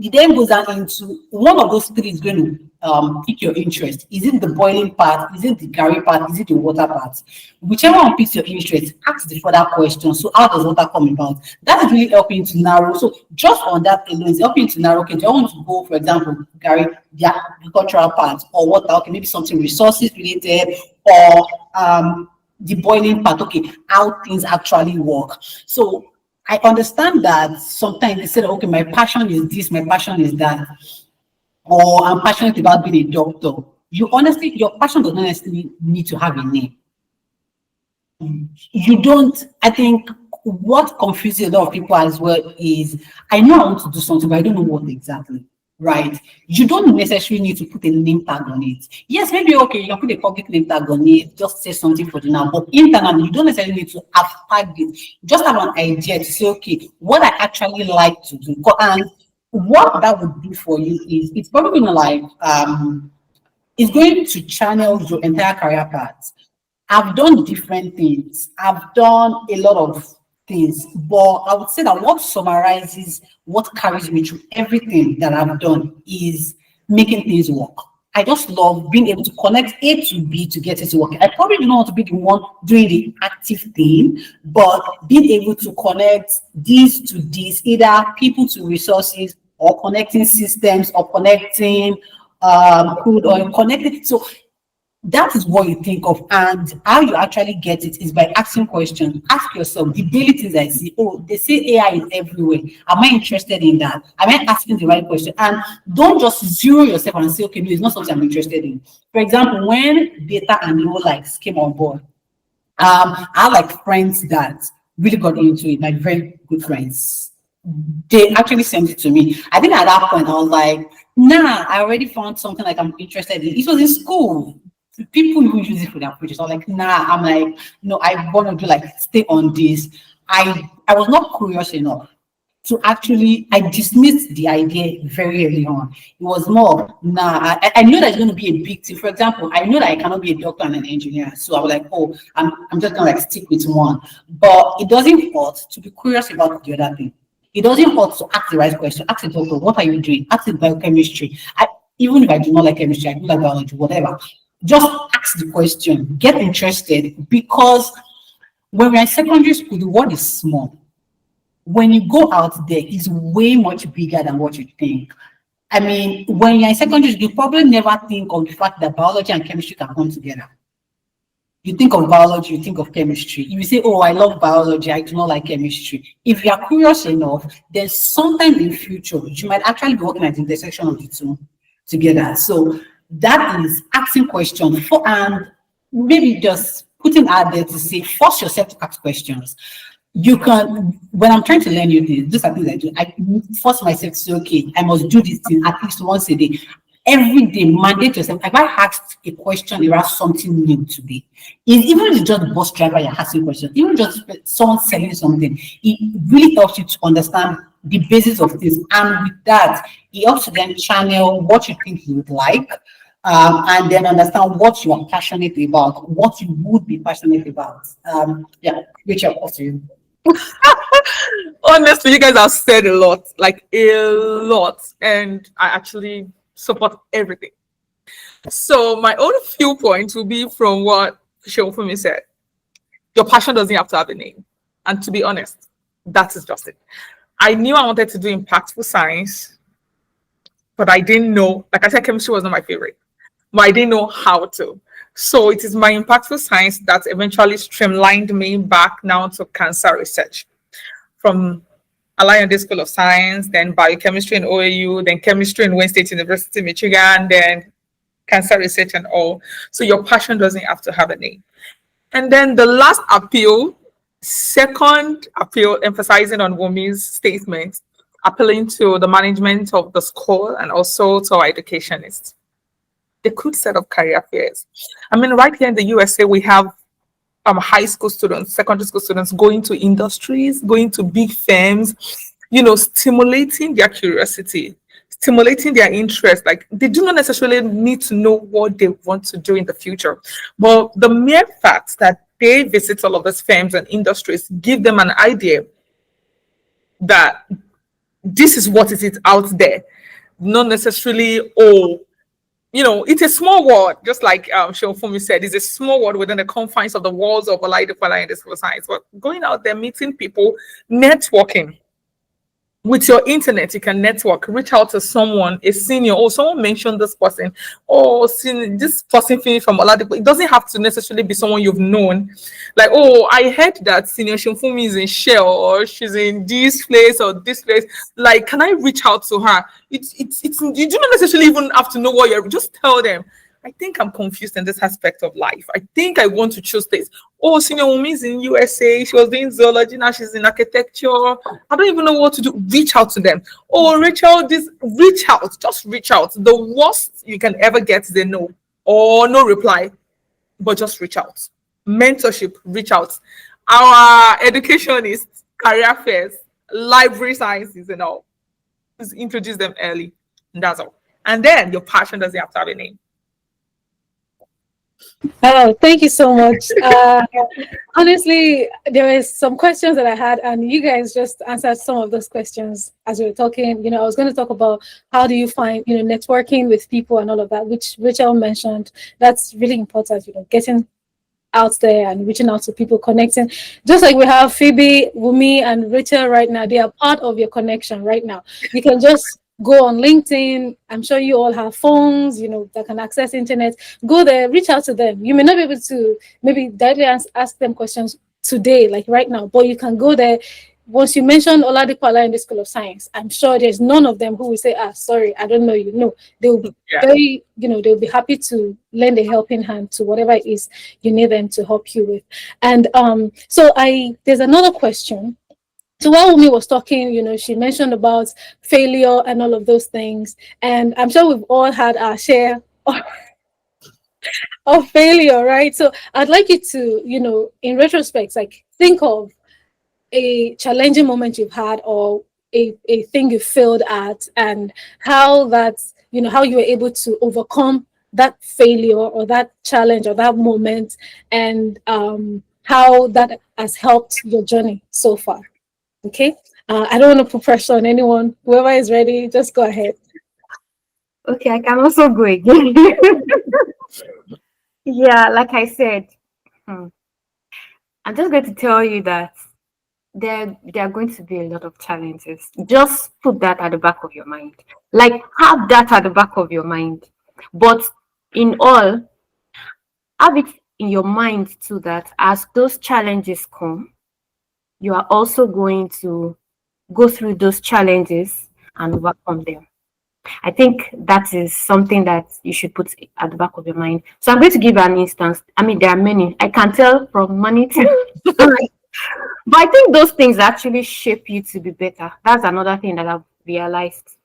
it then goes down into one of those three is going to pique your interest. Is it the boiling part? Is it the curry part? Is it the water part? Whichever one piques your interest, ask the further question. So how does water come about? That is really helping to narrow. So just on that alone, it's helping to narrow. Okay, do I want to go, for example, curry, the agricultural part, or water? Okay, maybe something resources related, or the boiling part. Okay, how things actually work. So I understand that sometimes they say, okay, my passion is this, my passion is that, or I'm passionate about being a doctor. You honestly, your passion does not necessarily need to have a name. You don't, I think what confuses a lot of people as well is, I know I want to do something, but I don't know what exactly. Right? You don't necessarily need to put a name tag on it. Yes, maybe okay, you can put a public name tag on it, just say something for the now, but internally, you don't necessarily need to have tagged it. Just have an idea to say, okay, what I actually like to do. And what that would do for you is it's probably gonna like it's going to channel your entire career path. I've done different things. I've done a lot of things, but I would say that what summarizes what carries me through everything that I've done is making things work. I just love being able to connect A to B to get it to work. I probably do not want to be the one doing the active thing, but being able to connect this to this, either people to resources, or connecting systems, or connecting code, or connecting. So that is what you think of, and how you actually get it is by asking questions. Ask yourself the daily things I see. Oh, they say AI is everywhere. Am I interested in that? Am I asking the right question? And don't just zero yourself and say, okay, no, it's not something I'm interested in. For example, when data and the whole likes came on board, I have like friends that really got into it, like very good friends. They actually sent it to me. I think at that point I was like, nah, I already found something like I'm interested in. It was in school. People who use it for their projects are like, nah. I'm like, no, I want to do like stay on this. I was not curious enough to actually, I dismissed the idea very early on. It was more, nah, I knew that it's going to be a big thing. For example, I know that I cannot be a doctor and an engineer. So I was like, oh, I'm just going to like stick with one. But it doesn't hurt to be curious about the other thing. It doesn't hurt to ask the right question. Ask the doctor, what are you doing? Ask the biochemistry. Even if I do not like chemistry, I do like biology, whatever. Just ask the question, get interested, because when we're in secondary school, the world is small. When you go out there, it's way much bigger than what you think. I mean, when you're in secondary school, you probably never think of the fact that biology and chemistry can come together. You think of biology, you think of chemistry. If you say, oh, I love biology, I do not like chemistry. If you are curious enough, then sometime in the future, you might actually be working at the intersection of the two together. So that is asking questions and maybe just putting out there to say, force yourself to ask questions. You can, when I'm trying to learn new things, these are things I do. I force myself to say, okay, I must do this thing at least once a day. Every day, mandate yourself. If I asked a question about something new today, even if it's just the bus driver you're asking questions, even just someone selling something, it really helps you to understand the basis of things. And with that, it helps to then channel what you think you would like, and then understand what you are passionate about, what you would be passionate about. Yeah, Rachel, what's you? Honestly, you guys have said a lot, like a lot, and I actually support everything. So my own few points will be from what Shewfumi said. Your passion doesn't have to have a name. And to be honest, that is just it. I knew I wanted to do impactful science, but I didn't know, like I said, chemistry was not my favorite, but I didn't know how to. So it is my impactful science that eventually streamlined me back now to cancer research. From Alayande School of Science, then biochemistry in OAU, then chemistry in Wayne State University, Michigan, then cancer research and all. So your passion doesn't have to have a name. And then the last appeal, second appeal, emphasizing on Wumi's statement, appealing to the management of the school and also to our educationists. They could set up career fairs. I mean, right here in the USA, we have high school students, secondary school students going to industries, going to big firms, stimulating their curiosity, stimulating their interest. Like, they do not necessarily need to know what they want to do in the future. But the mere fact that they visit all of these firms and industries give them an idea that this is what it is out there. Not necessarily, oh, it's a small world, just like Shofumi said, it's a small world within the confines of the walls of Oladipo and School of Science. But going out there, meeting people, networking. With your internet, you can network, reach out to someone, a senior, or someone mentioned this person, or this person finished from Oladipo. It doesn't have to necessarily be someone you've known. Like, oh, I heard that Senior Shofumi is in Shell, or she's in this place or this place. Like, can I reach out to her? It's you do not necessarily even have to know what you're. Just tell them. I think I'm confused in this aspect of life. I think I want to choose this. Oh, Senior Wumi is in USA. She was doing zoology. Now she's in architecture. I don't even know what to do. Reach out to them. Oh, Rachel, reach out. Just reach out. The worst you can ever get is a no or no reply, but just reach out. Mentorship, reach out. Our educationists, career fairs, library sciences and all. Just introduce them early. And that's all. And then your passion doesn't have to have a name. Oh, thank you so much. Honestly, there were some questions that I had, and you guys just answered some of those questions as we were talking. I was going to talk about how do you find, networking with people and all of that, which Rachel mentioned. That's really important, getting out there and reaching out to people, connecting. Just like we have Phoebe, Wumi, and Rachel right now, they are part of your connection right now. You can just go on LinkedIn. I'm sure you all have phones, that can access internet. Go there, reach out to them. You may not be able to maybe directly ask them questions today, like right now, but you can go there. Once you mention Oladipo Alayande School of Science, I'm sure there's none of them who will say, sorry, I don't know you. No, they will be very, they'll be happy to lend a helping hand to whatever it is you need them to help you with. And so there's another question. So while Umi was talking, she mentioned about failure and all of those things. And I'm sure we've all had our share of failure, right? So I'd like you to, in retrospect, like think of a challenging moment you've had or a thing you failed at, and how that's, how you were able to overcome that failure or that challenge or that moment, and how that has helped your journey so far. Okay, I don't want to put pressure on anyone. Whoever is ready, just go ahead. Okay, I can also go again. Yeah, like I said, I'm just going to tell you that there are going to be a lot of challenges. Just put that at the back of your mind. Like, have that at the back of your mind. But in all, have it in your mind too that as those challenges come, you are also going to go through those challenges and overcome them. I think that is something that you should put at the back of your mind. So I'm going to give an instance. I mean, there are many. I can tell from money to but I think those things actually shape you to be better. That's another thing that I've realized.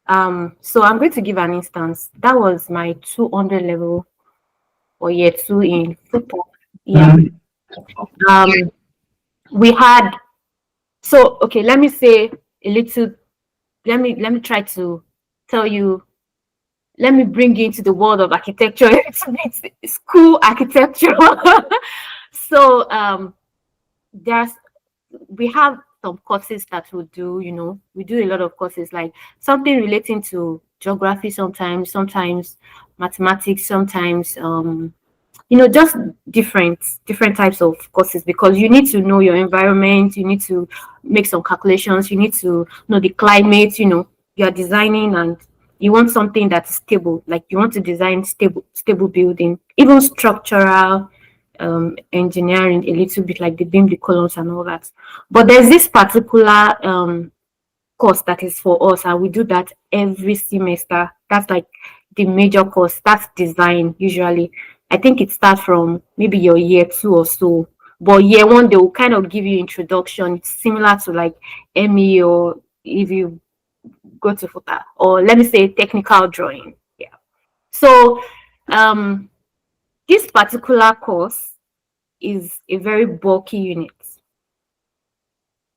So I'm going to give an instance. That was my 200 level or year 2 in football. Yeah. We had, so okay, let me say a little, let me try to tell you, let me bring you into the world of architecture. It's school architecture. So we have some courses that we do, we do a lot of courses, like something relating to geography sometimes mathematics, sometimes just different types of courses, because you need to know your environment, you need to make some calculations, you need to know the climate, you are designing and you want something that's stable, like you want to design stable building, even structural engineering a little bit, like the beam, the columns and all that. But there's this particular course that is for us, and we do that every semester. That's like the major course. That's design usually. I think it starts from maybe your year 2 or so, but year 1 they will kind of give you introduction. It's similar to like ME, or if you go to FOTA, or let me say technical drawing. Yeah. So this particular course is a very bulky unit.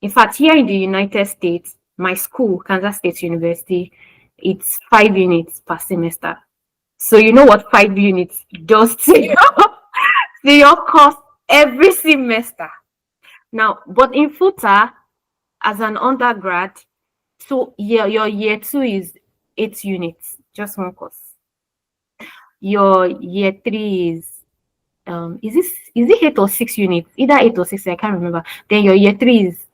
In fact, here in the United States, my school, Kansas State University, it's 5 units per semester. So you know what 5 units does to your course every semester. Now, but in FUTA, as an undergrad, So yeah, your year 2 is 8 units, just one course. Your year 3 is it 8 or 6 units? Either 8 or 6, I can't remember. Then your year 3 is,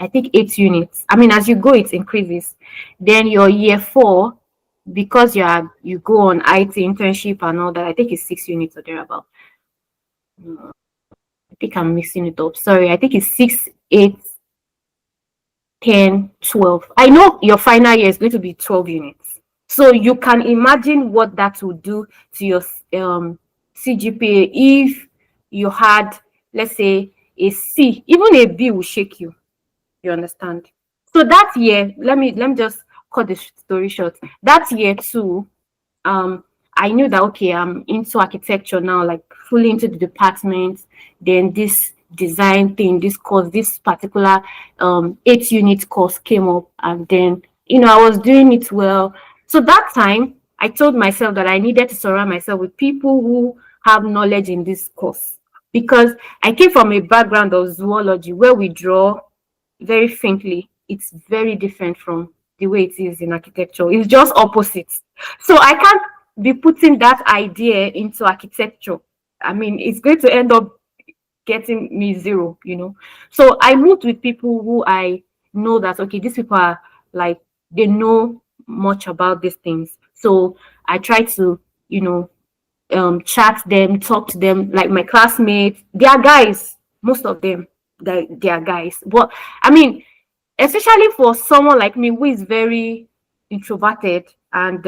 I think, 8 units. I mean, as you go, it increases. Then your year 4, because you go on IT internship and all that, I think it's 6 units or thereabout. I think I'm mixing it up. Sorry, I think it's 6, 8, 10, 12. I know your final year is going to be 12 units. So you can imagine what that will do to your CGPA if you had, let's say, a C. Even a B will shake you. You understand? So that year, let me just cut the story short. That year too, I knew that, okay, I'm into architecture now, like fully into the department. Then this design thing, this course, this particular 8-unit course came up, and then I was doing it well. So that time I told myself that I needed to surround myself with people who have knowledge in this course, because I came from a background of zoology where we draw very faintly. It's very different from the way it is in architecture. It's just opposite. So I can't be putting that idea into architecture. I mean, it's going to end up getting me 0, So I moved with people who I know that, okay, these people are like, they know much about these things. So I try to, chat them, talk to them, like my classmates. They are guys, most of them, they are guys. But I mean, especially for someone like me who is very introverted, and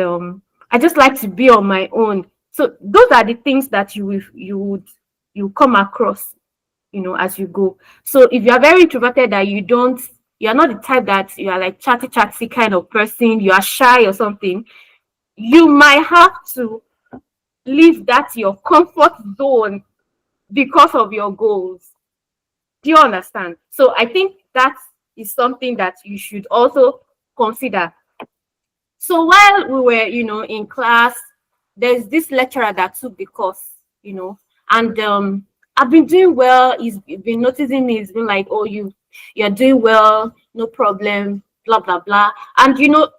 I just like to be on my own. So those are the things that you come across, as you go. So if you are very introverted, that you're not the type that you are like chatty kind of person, you are shy or something, you might have to leave that your comfort zone because of your goals. Do you understand? So I think that is something that you should also consider. So while we were, in class, there's this lecturer that took the course, and I've been doing well. He's been noticing me. He's been like, oh, you're doing well, no problem, blah, blah, blah. And,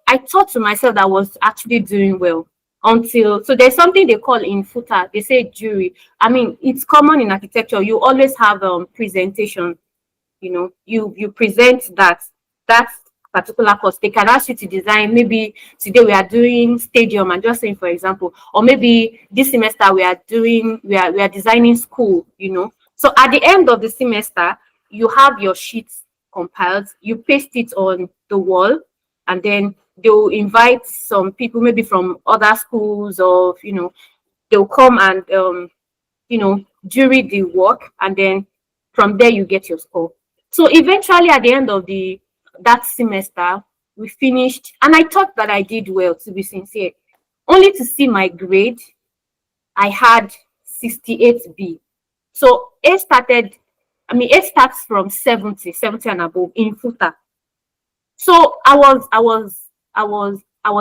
I thought to myself that I was actually doing well so there's something they call in footer. They say jury. I mean, it's common in architecture. You always have presentation. You present that particular course. They can ask you to design. Maybe today we are doing stadium, I'm just saying, for example, or maybe this semester we are designing school. So at the end of the semester, you have your sheets compiled, you paste it on the wall, and then they'll invite some people, maybe from other schools, or they'll come and jury the work, and then from there you get your score. So eventually, at the end of that semester, we finished, and I thought that I did well, to be sincere. Only to see my grade, I had 68B. So A starts from 70 and above in footer. So I was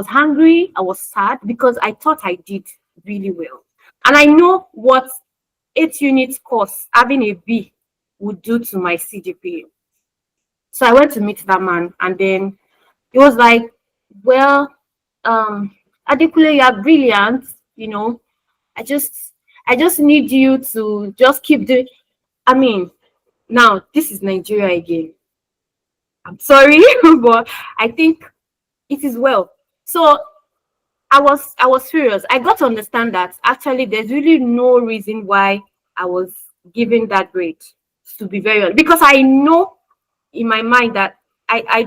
hungry, I was sad, because I thought I did really well. And I know what 8-unit course, having a B, would do to my CGPA. So I went to meet that man, and then he was like, well, Adekule, you are brilliant, I just need you to just keep doing. I mean, now this is Nigeria again. I'm sorry, but I think it is well. So I was furious. I got to understand that actually there's really no reason why I was given that grade, to be very honest, because I know in my mind that I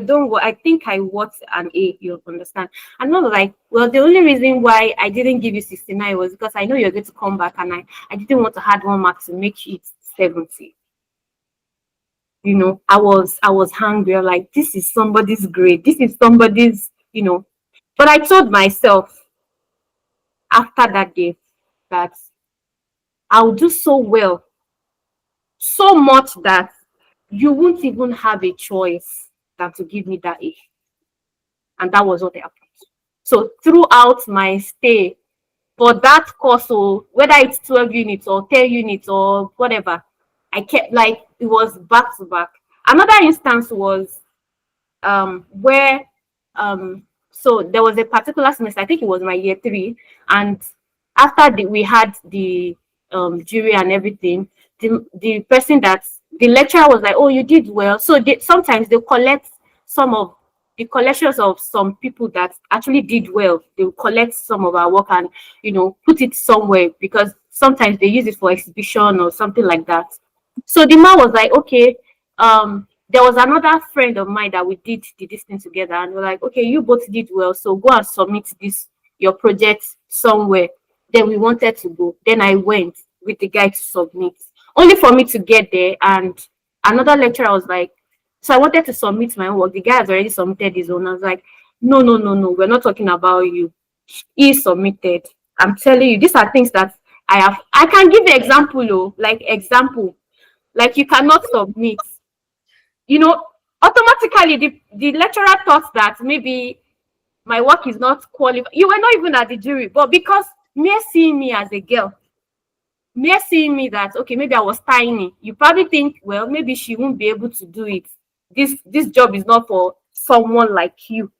think I want an A, you understand? I'm not like, well, the only reason why I didn't give you 69 was because I know you're going to come back, and I didn't want to add 1 mark to make it 70. I was hungry. I'm like, this is somebody's grade. This is somebody's, But I told myself after that day that I'll do so well, so much that you won't even have a choice than to give me that A. And that was what happened. So throughout my stay for that course, so whether it's 12 units or 10 units or whatever, I kept, like, it was back to back. Another instance was where So there was a particular semester, I think it was my year 3, and after we had the jury and everything, the person that the lecturer was like, oh, you did well. So sometimes they collect some of the collections of some people that actually did well. They will collect some of our work and, put it somewhere, because sometimes they use it for exhibition or something like that. So the man was like, okay, there was another friend of mine that we did this thing together, and we're like, okay, you both did well, so go and submit your project somewhere. Then we wanted to go. Then I went with the guy to submit, only for me to get there, and another lecturer was like, so I wanted to submit my own work. The guy has already submitted his own. I was like, no, we're not talking about you. He submitted. I'm telling you, these are things that I can give the example, like you cannot submit. Automatically the lecturer thought that maybe my work is not qualified. You were not even at the jury, but because mere seeing me as a girl, mere seeing me that, okay, maybe I was tiny, you probably think, well, maybe she won't be able to do it. This job is not for someone like you,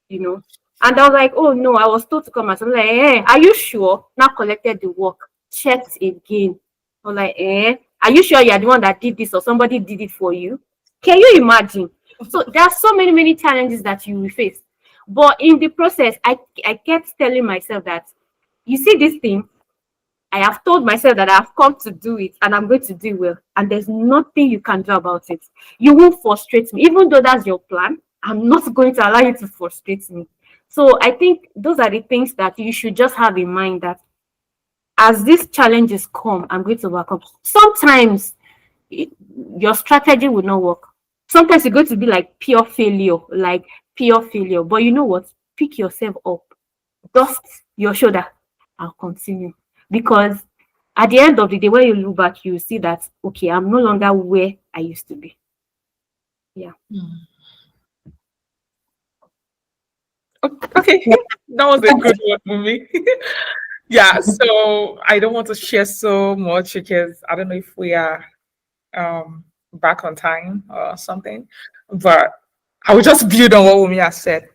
And I was like, oh no, I was told to come. I was like, hey, are you sure? Now collected the work, checked again. I was like, are you sure you're the one that did this, or somebody did it for you? Can you imagine? So there are so many challenges that you will face. But in the process, I kept telling myself that, you see this thing, I have told myself that I've come to do it and I'm going to do well. And there's nothing you can do about it. You won't frustrate me. Even though that's your plan, I'm not going to allow you to frustrate me. So I think those are the things that you should just have in mind, that as these challenges come, I'm going to overcome. Sometimes your strategy will not work. Sometimes you're going to be like pure failure. But you know what? Pick yourself up, dust your shoulder, and continue. Because at the end of the day, when you look back, you see that, okay, I'm no longer where I used to be. Yeah. Okay, that was a good one for me. Yeah, so I don't want to share so much because I don't know if we are back on time or something, but I will just build on what Wumi has said.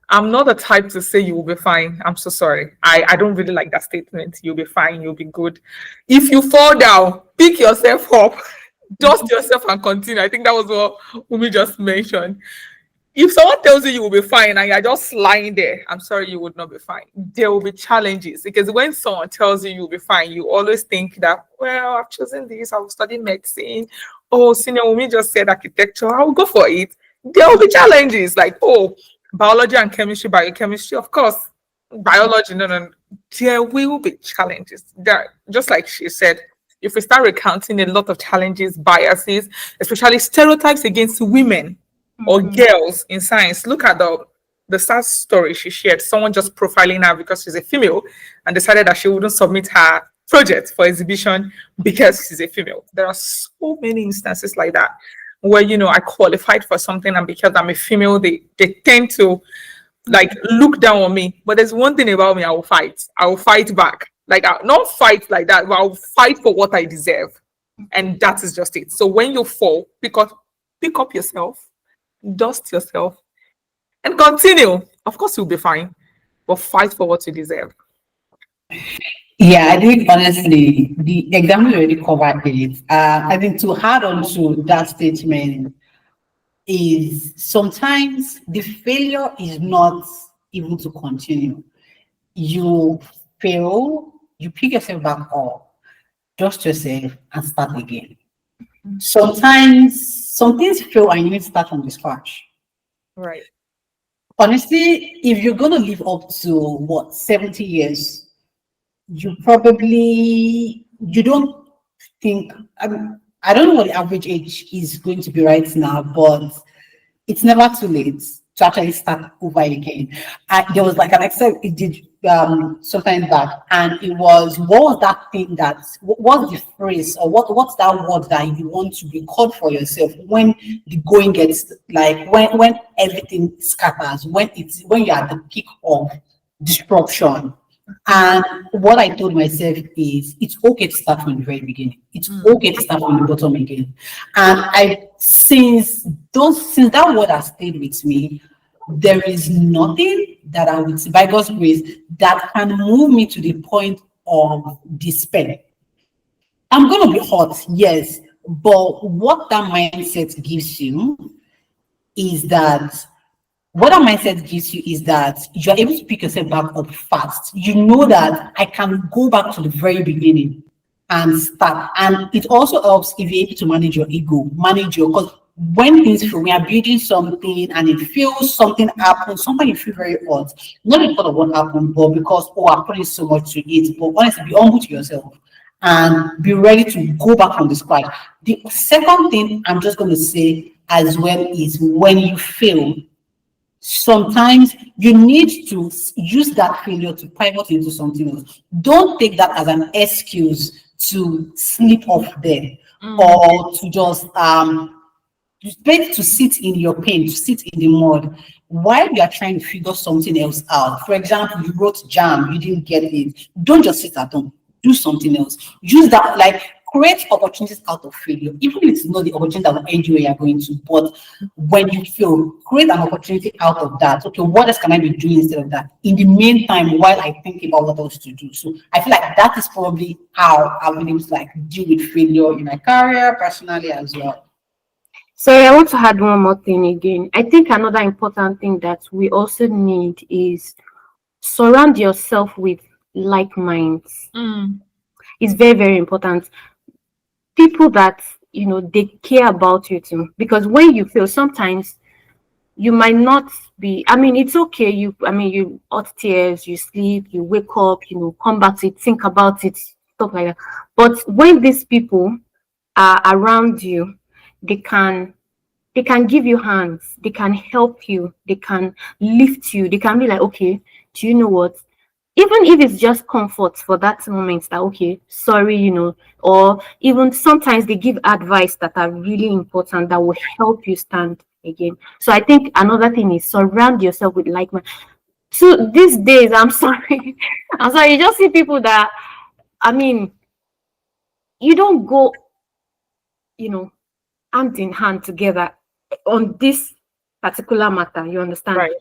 I'm not the type to say you will be fine. I'm so sorry. I don't really like that statement. You'll be fine. You'll be good. If you fall down, pick yourself up, dust yourself and continue. I think that was what Wumi just mentioned. If someone tells you will be fine and you're just lying there, I'm sorry, you would not be fine. There will be challenges, because when someone tells you you'll be fine, you always think that, well, I've chosen this, I will study medicine. Oh, senior Wumi just said architecture, I will go for it. There will be challenges like, oh, biology and chemistry, biochemistry, of course, biology, no. There will be challenges. There, just like she said, if we start recounting a lot of challenges, biases, especially stereotypes against women or girls in science. Look at the sad story she shared. Someone just profiling her because she's a female and decided that she wouldn't submit her project for exhibition because she's a female. There are so many instances like that where, I qualified for something, and because I'm a female, they tend to look down on me. But there's one thing about me, I will fight back. I'll not fight like that, but I'll fight for what I deserve. And that is just it. So when you fall, pick up yourself, dust yourself, and continue. Of course, you'll be fine, but fight for what you deserve. Yeah, I think honestly, the example already covered it. I think to add on to that statement is sometimes the failure is not even to continue. You fail, you pick yourself back up, dust yourself, and start again. Sometimes some things fail and you need to start from the scratch. Right. Honestly, if you're going to live up to 70 years, you don't think, I don't know what the average age is going to be right now, but it's never too late to actually start over again. There was an excerpt it did sometime back, and it was, what's the phrase, or what's that word that you want to record for yourself when the going gets, when everything scatters, when you're at the peak of disruption. And what I told myself is, it's okay to start from the very beginning. It's okay to start from the bottom again. And since that word has stayed with me, there is nothing that I would say, by God's grace, that can move me to the point of despair. I'm going to be hot, yes, but what that mindset gives you is that you're able to pick yourself back up fast. You know that I can go back to the very beginning and start. And it also helps if you're able to manage your ego, because when things feel, we are building something and it feels something happens, sometimes you feel very odd. Not because of what happened, but because, I'm putting so much to it. But honestly, be humble to yourself and be ready to go back from the scratch. The second thing I'm just going to say as well is when you fail, sometimes you need to use that failure to pivot into something else. Don't take that as an excuse to slip off there or to just to sit in your pain, to sit in the mud while you are trying to figure something else out. For example, you wrote jam, you didn't get it. Don't just sit at home. Do something else. Use that, create opportunities out of failure, even if it's not the opportunity that will end you where you're going to. But when you fail, create an opportunity out of that. Okay, what else can I be doing instead of that? In the meantime, while I think about what else to do. So I feel like that is probably how I've been able to deal with failure in my career, personally as well. Sorry, I want to add one more thing again. I think another important thing that we also need is surround yourself with like minds. It's very, very important. People that, they care about you too. Because when you feel, sometimes you might not be, it's okay. You hot tears, you sleep, you wake up, come back to it, think about it, stuff like that. But when these people are around you, they can give you hands, they can help you, they can lift you, they can be like, okay, do you know what? Even if it's just comfort for that moment, that okay, sorry, or even sometimes they give advice that are really important that will help you stand again. So I think another thing is surround yourself with like-minded. So these days, I'm sorry, you just see people that, you don't go, hand in hand together on this particular matter, you understand? Right.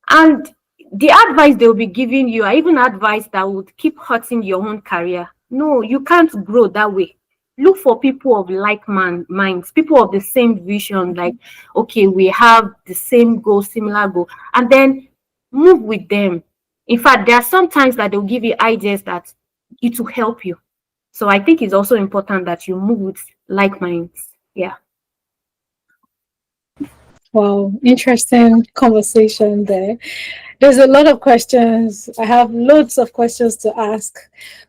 And the advice they'll be giving you are even advice that would keep hurting your own career. No, you can't grow that way. Look for people of like minds, people of the same vision, like, okay, we have the same goal, similar goal, and then move with them. In fact, there are some times that they'll give you ideas that it will help you. So I think it's also important that you move with like minds. Yeah. Wow, interesting conversation there. There's a lot of questions. I have loads of questions to ask,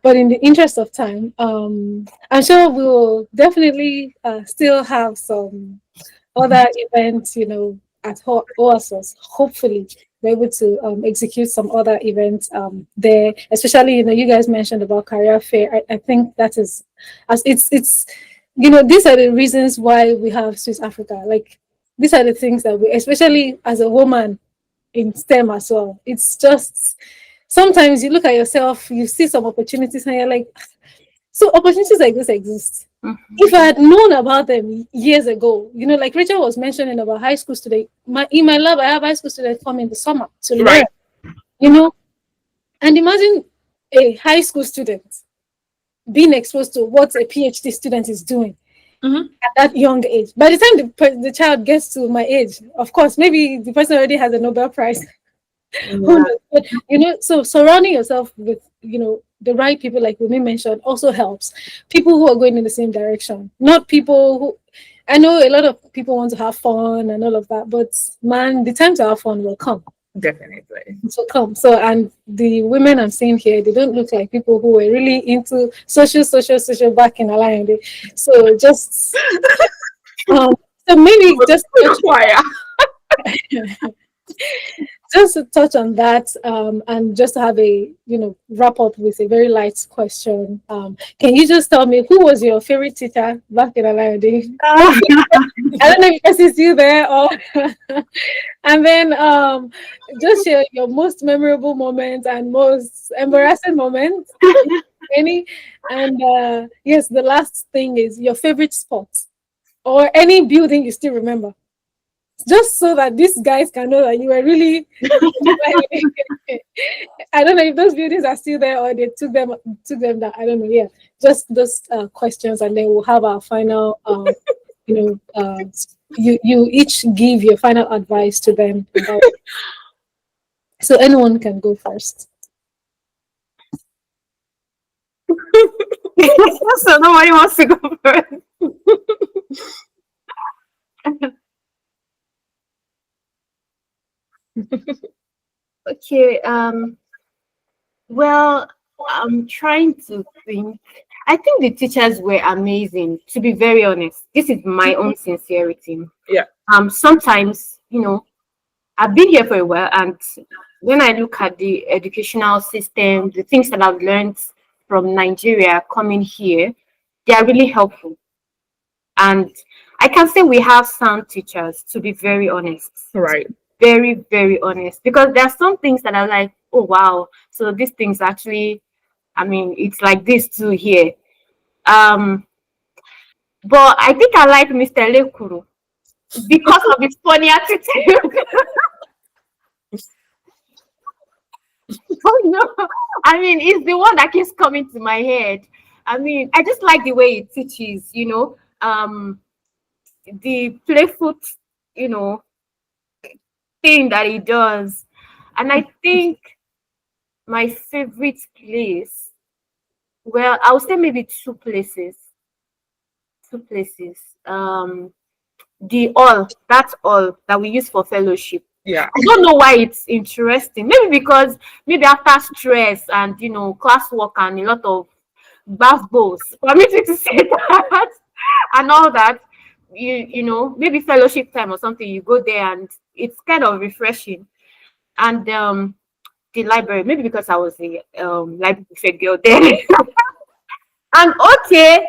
but in the interest of time, I'm sure we will definitely still have some other events, at OASOS. Hopefully, we're able to execute some other events there. Especially, you guys mentioned about career fair. I think that is, as it's these are the reasons why we have SWIS Africa. These are the things that we, especially as a woman in STEM as well. It's just sometimes you look at yourself, you see some opportunities, and you're like, so opportunities like this exist. If I had known about them years ago, like Rachel was mentioning about high school students, in my lab, I have high school students come in the summer to learn, and imagine a high school student being exposed to what a PhD student is doing. At that young age. By the time the child gets to my age, of course, maybe the person already has a Nobel Prize. Yeah. But, so surrounding yourself with, the right people, like Wumi mentioned, also helps. People who are going in the same direction, not people who, I know a lot of people want to have fun and all of that, but man, the time to have fun will come. Definitely. So come. So, and the women I'm seeing here, they don't look like people who were really into social back in Alayande. So just, so maybe just just to touch on that, and just to have a, wrap up with a very light question. Can you just tell me who was your favorite teacher back in Alayande? I don't know if you guys see there or, and then just share your most memorable moment and most embarrassing moment. Any, and yes, the last thing is your favorite spot or any building you still remember. just so that these guys can know that you were really. I don't know if those buildings are still there or they took them that, I don't know. Yeah, just those questions, and then we'll have our final. You each give your final advice to them about. So anyone can go first. So nobody wants to go first. Okay. Well, I'm trying to think. I think the teachers were amazing, to be very honest. This is my own sincerity. Yeah. Sometimes, I've been here for a while, and when I look at the educational system, the things that I've learned from Nigeria coming here, they are really helpful. And I can say we have sound teachers, to be very honest. Right. Very, very honest. Because there are some things that are like, oh wow, so these things actually, I mean, it's like this too here. But I think I like Mr. Lekuru because of his funny attitude. Oh no, I mean, it's the one that keeps coming to my head. I mean, I just like the way he teaches, the playful, thing that he does. And I think my favorite place, well, I would say maybe two places. That's all that we use for fellowship. Yeah. I don't know why it's interesting. Maybe after stress and classwork and a lot of bath bowls, permit me to say that, and all that, maybe fellowship time or something, you go there and it's kind of refreshing. And the library, maybe because I was a library prefect girl there. And okay,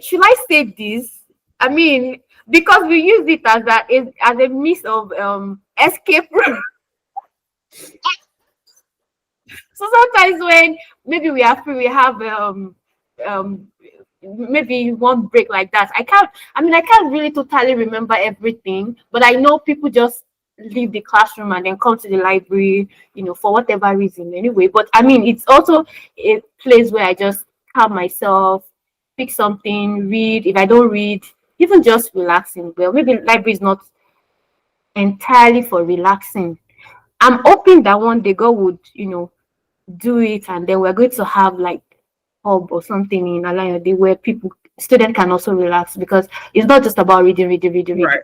should I say this? I mean, because we use it as a means of escape room. So sometimes when maybe we are free, we have maybe one break like that. I can't really totally remember everything, but I know people just leave the classroom and then come to the library, for whatever reason anyway. But I mean, it's also a place where I just calm myself, pick something, read. If I don't read, even just relaxing. Well, maybe library is not entirely for relaxing. I'm hoping that one day God would, do it, and then we're going to have like hub or something in Alayande where students can also relax, because it's not just about reading. Right.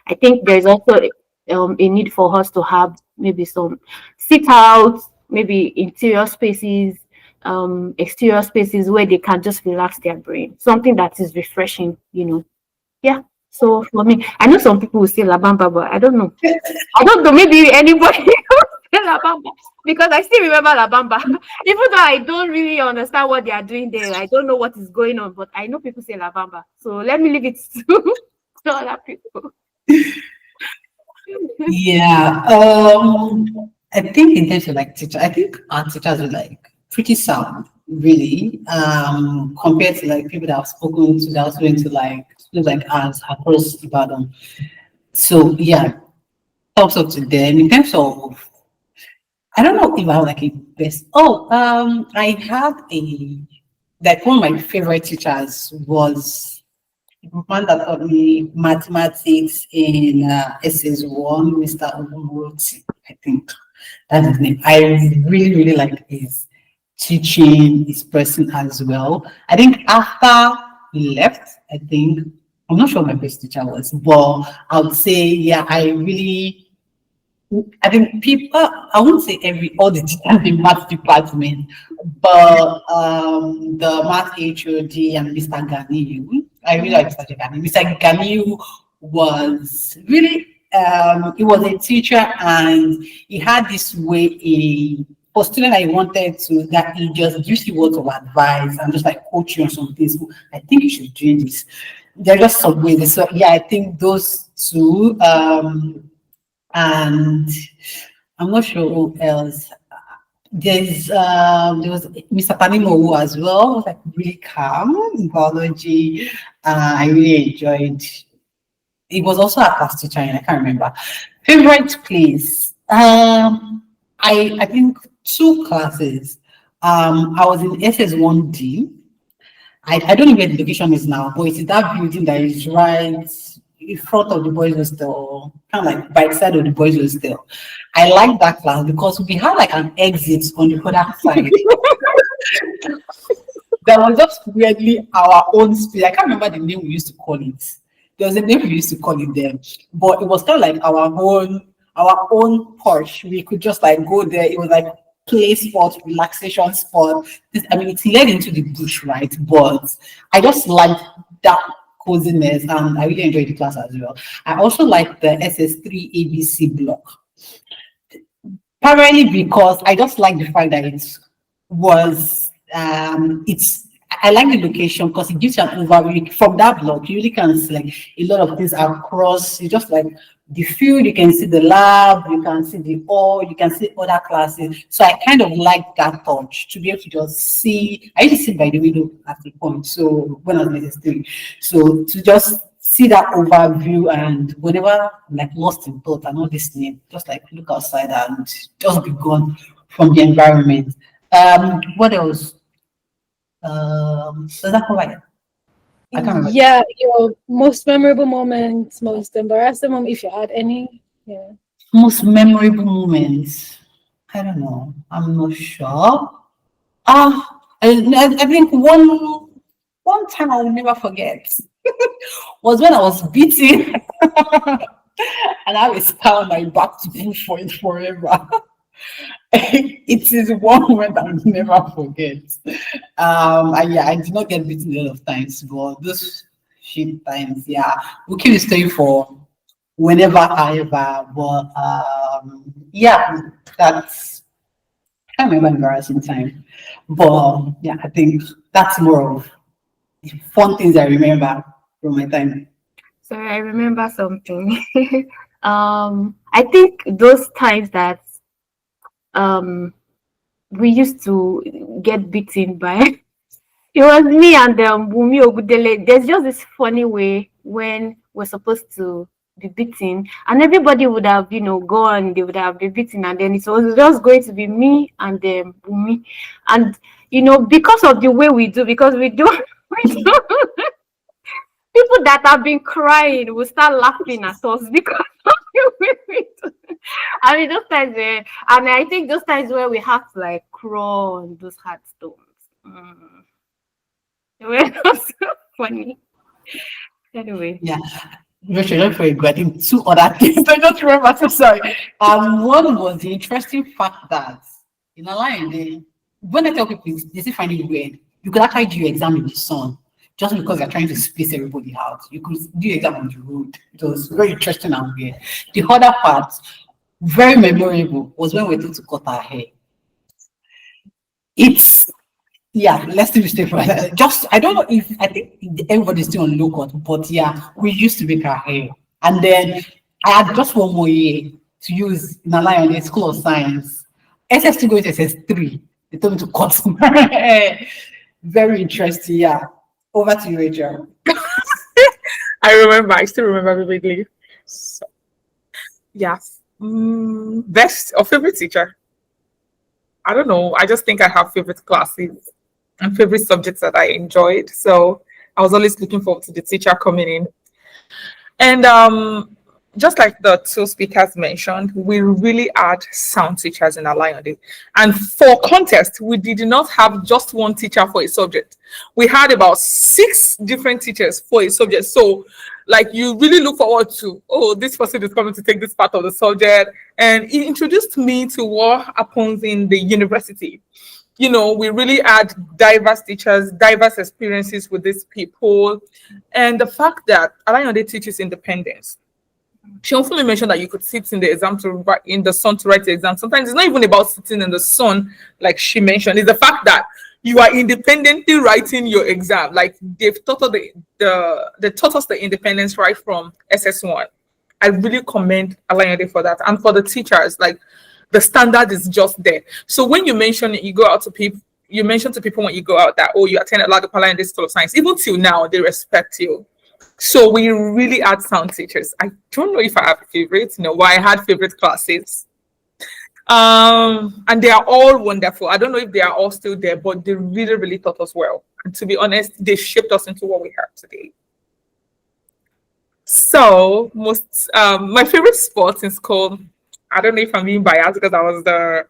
I think there's also a need for us to have maybe some sit outs, maybe interior spaces, exterior spaces where they can just relax their brain. Something that is refreshing, Yeah. So for me, I know some people will say La Bamba, but I don't know. Maybe anybody will say La Bamba, because I still remember La Bamba. Even though I don't really understand what they are doing there, I don't know what is going on, but I know people say La Bamba. So let me leave it to other people. Yeah. I think in terms of like teacher, I think our teachers are like pretty sound, really. Compared to like people that I've spoken to that also went to like schools like ours across Ibadan. So yeah, thumbs up to them. In terms of, I don't know if I have like a best. I had one of my favorite teachers was one that taught me mathematics in SS1, Mr. Ogunwusi, I think that's his name. I really, really like his teaching, his person as well. I think after he left, I'm not sure what my best teacher was, but I would say, yeah, I think people, I wouldn't say all the teachers in the math department, but the math HOD and Mr. Ganiyu, I really like Mr. Ganiyu. Mr. Ganiyu was really, he was a teacher, and he had this way, for student I wanted to, that he just gives you words of advice and just like coach you on some things. I think you should do this. There are just some ways. So yeah, I think those two, and I'm not sure who else. There was Mr. Panimowu as well. It was like really calm in biology. I really enjoyed It was also a class teacher, and I can't remember. Favorite place? I think two classes. I was in SS1D. I don't know where the location is now, but it's that building that is right in front of the boys' hostel, kind of like by the side of the boys' hostel. I like that class because we had like an exit on the other side. That was just weirdly our own space. I can't remember the name we used to call it. There was a name we used to call it then, but it was kind of like our own porch. We could just like go there. It was like play spot, relaxation spot. I mean, it led into the bush, right? But I just liked that coziness, and I really enjoyed the class as well. I also like the SS3 ABC block, primarily because I just like the fact that it was I like the location because it gives you an overview from that block. You really can see like a lot of things across. You just like the field, you can see the lab, you can see the hall, you can see other classes. So I kind of like that touch to be able to just see. I used to sit by the window at the point. So when I was in S3, so to just see that overview, and whenever I'm like lost in thought and all this thing, just like look outside and just be gone from the environment. What else? Does that cover it? I can't remember. Yeah, your most memorable moments, most embarrassing moment, if you had any. Yeah. Most memorable moments. I don't know. I'm not sure. I think one time I will never forget was when I was beaten and I have a scar on my back to go for it forever. It is one moment I'll never forget. I did not get beaten a lot of times, but those shit times, yeah, we keep the story for whenever, however. But yeah, that's I can't remember embarrassing time. But yeah, I think that's more of the fun things I remember from my time. Sorry, I remember something. I think those times that we used to get beaten by it was me and Bumi Ogudele. There's just this funny way when we're supposed to be beaten, and everybody would have, gone, they would have been beaten, and then it was just going to be me and Bumi. And because of the way we do, because we do people that have been crying will start laughing at us because of the way we do. I mean, those times and I think those times where we have to like crawl on those hard stones. They were not so funny. Anyway. Yeah. Don't forget, I think two other things. I don't remember. So sorry. One was the interesting fact that in Alayande, when I tell people they still find it weird, you could actually do your exam in the sun. Just because you're trying to space everybody out, you could do your exam on the road. It was very interesting and weird. The other part, very memorable, was when we were told to cut our hair. Let's do this for that. Just I don't know if I think everybody's still on low cut, but yeah, we used to make our hair. And then I had just one more year to use in Alayande School of Science. SS2 going to SS3. They told me to cut my hair. Very interesting, yeah. Over to you, Rachel. I still remember vividly. So, yeah. Best or favorite teacher? I don't know. I just think I have favorite classes and favorite subjects that I enjoyed. So I was always looking forward to the teacher coming in. And just like the two speakers mentioned, we really had sound teachers in Alayande. And for context, we did not have just one teacher for a subject. We had about 6 different teachers for a subject. So like you really look forward to, this person is coming to take this part of the subject. And he introduced me to what happens in the university. We really had diverse teachers, diverse experiences with these people. And the fact that Alayande teaches independence. She also mentioned that you could sit in the sun to write the exam. Sometimes it's not even about sitting in the sun, like she mentioned. It's the fact that you are independently writing your exam. Like they've taught us they taught us the independence right from SS1. I really commend Alayande for that, and for the teachers. Like the standard is just there. So when you mention it, you go out to people. You mention to people when you go out that you attend Oladipo Alayande School of Science. Even till now, they respect you. So we really had sound teachers. I don't know if I have a favorite, but I had favorite classes. And they are all wonderful. I don't know if they are all still there, but they really, really taught us well. And to be honest, they shaped us into what we have today. So my favorite sport in school, I don't know if I'm being biased because I was the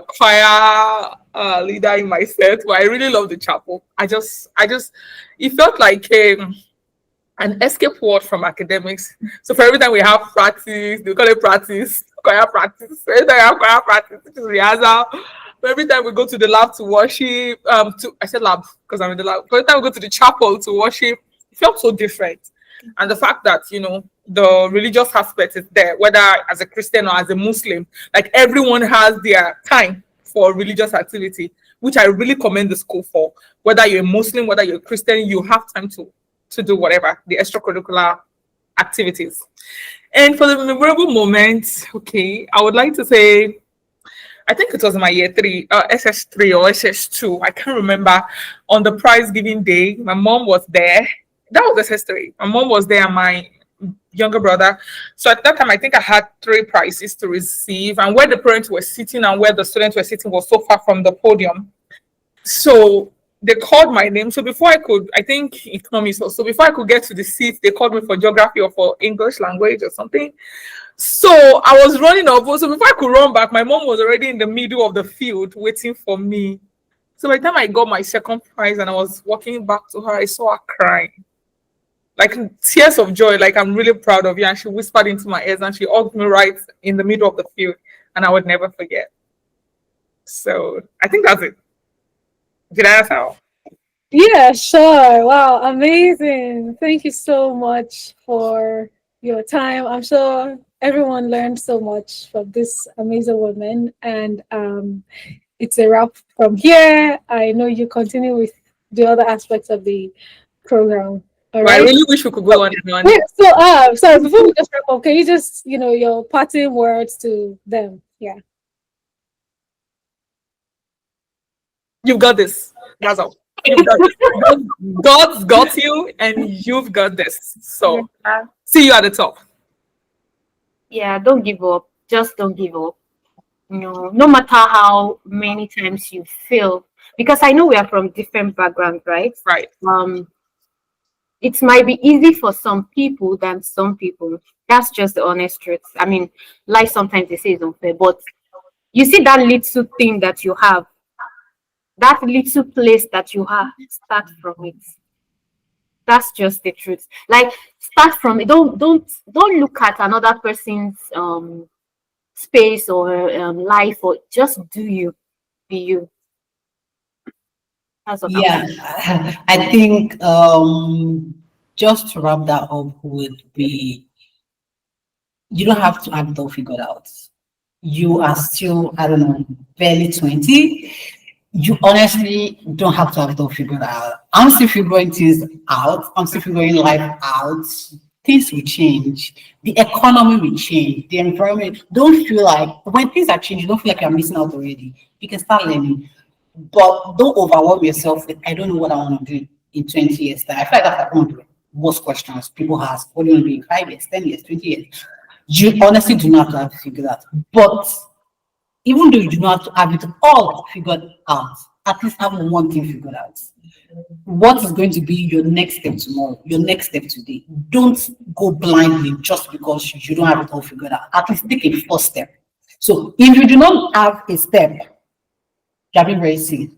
choir leader in my set, but I really love the chapel. It felt like an escape word from academics. So for every time we have practice, they call it practice, choir practice. So every time we have choir practice, which is rehearsal. But every time we go to the lab to worship, I said lab because I'm in the lab. Every time we go to the chapel to worship, it felt so different. And the fact that, the religious aspect is there, whether as a Christian or as a Muslim, like everyone has their time for religious activity, which I really commend the school for. Whether you're a Muslim, whether you're a Christian, you have time to do whatever, the extracurricular activities. And for the memorable moments, okay, I would like to say, I think it was my year 3, SS3 or SS2, I can't remember, on the prize giving day, my mom was there. That was SS3. My mom was there and my younger brother. So at that time, I think I had 3 prizes to receive, and where the parents were sitting and where the students were sitting was so far from the podium. So they called my name. So before I could, I think economics. So before I could get to the seat, they called me for geography or for English language or something. So I was running up. So before I could run back, my mom was already in the middle of the field waiting for me. So by the time I got my second prize and I was walking back to her, I saw her crying. Like tears of joy, like I'm really proud of you. And she whispered into my ears and she hugged me right in the middle of the field. And I would never forget. So I think that's it. Did I answer all? Yeah, sure. Wow, amazing. Thank you so much for your time. I'm sure everyone learned so much from this amazing woman. And it's a wrap from here. I know you continue with the other aspects of the program. All Well, I right. really wish we could go on and on. Yeah, so sorry, before we just wrap up, can you just, your parting words to them? Yeah. You've got this. That's all. You've got this. God's got you and you've got this. So see you at the top. Yeah, don't give up. Just don't give up. No matter how many times you fail, because I know we are from different backgrounds, right? Right. It might be easy for some people than some people. That's just the honest truth. I mean, life sometimes they say is unfair, but you see that little thing that you have, that little place that you have, start from it. That's just the truth. Like, start from it. Don't look at another person's space or life, or just do you, be you. That's what I think just to wrap that up would be, you don't have to have it all figured out. You are still, I don't know, barely 20. You honestly don't have to have it all figured out. I'm still figuring things out. I'm still figuring life out. Things will change. The economy will change. The environment. Don't feel like when things are changing, don't feel like you're missing out already. You can start learning. But don't overwhelm yourself with, I don't know what I want to do in 20 years' time. I feel like that's one of the most questions people ask. What do you want to be in 5 years, 10 years, 20 years? You honestly do not have to figure that. But even though you do not have it all figured out, at least have one thing figured out. What is going to be your next step tomorrow, your next step today? Don't go blindly just because you don't have it all figured out. At least take a first step. So if you do not have a step, you are being very silly.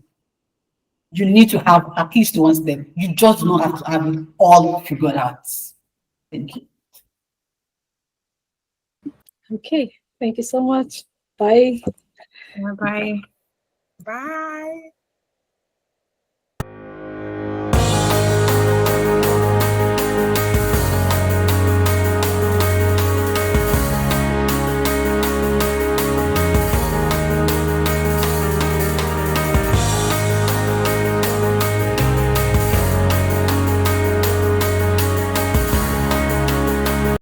You need to have at least one step. You just do not have to have it all figured out. Thank you. Okay. Thank you so much. Bye. Bye. Bye.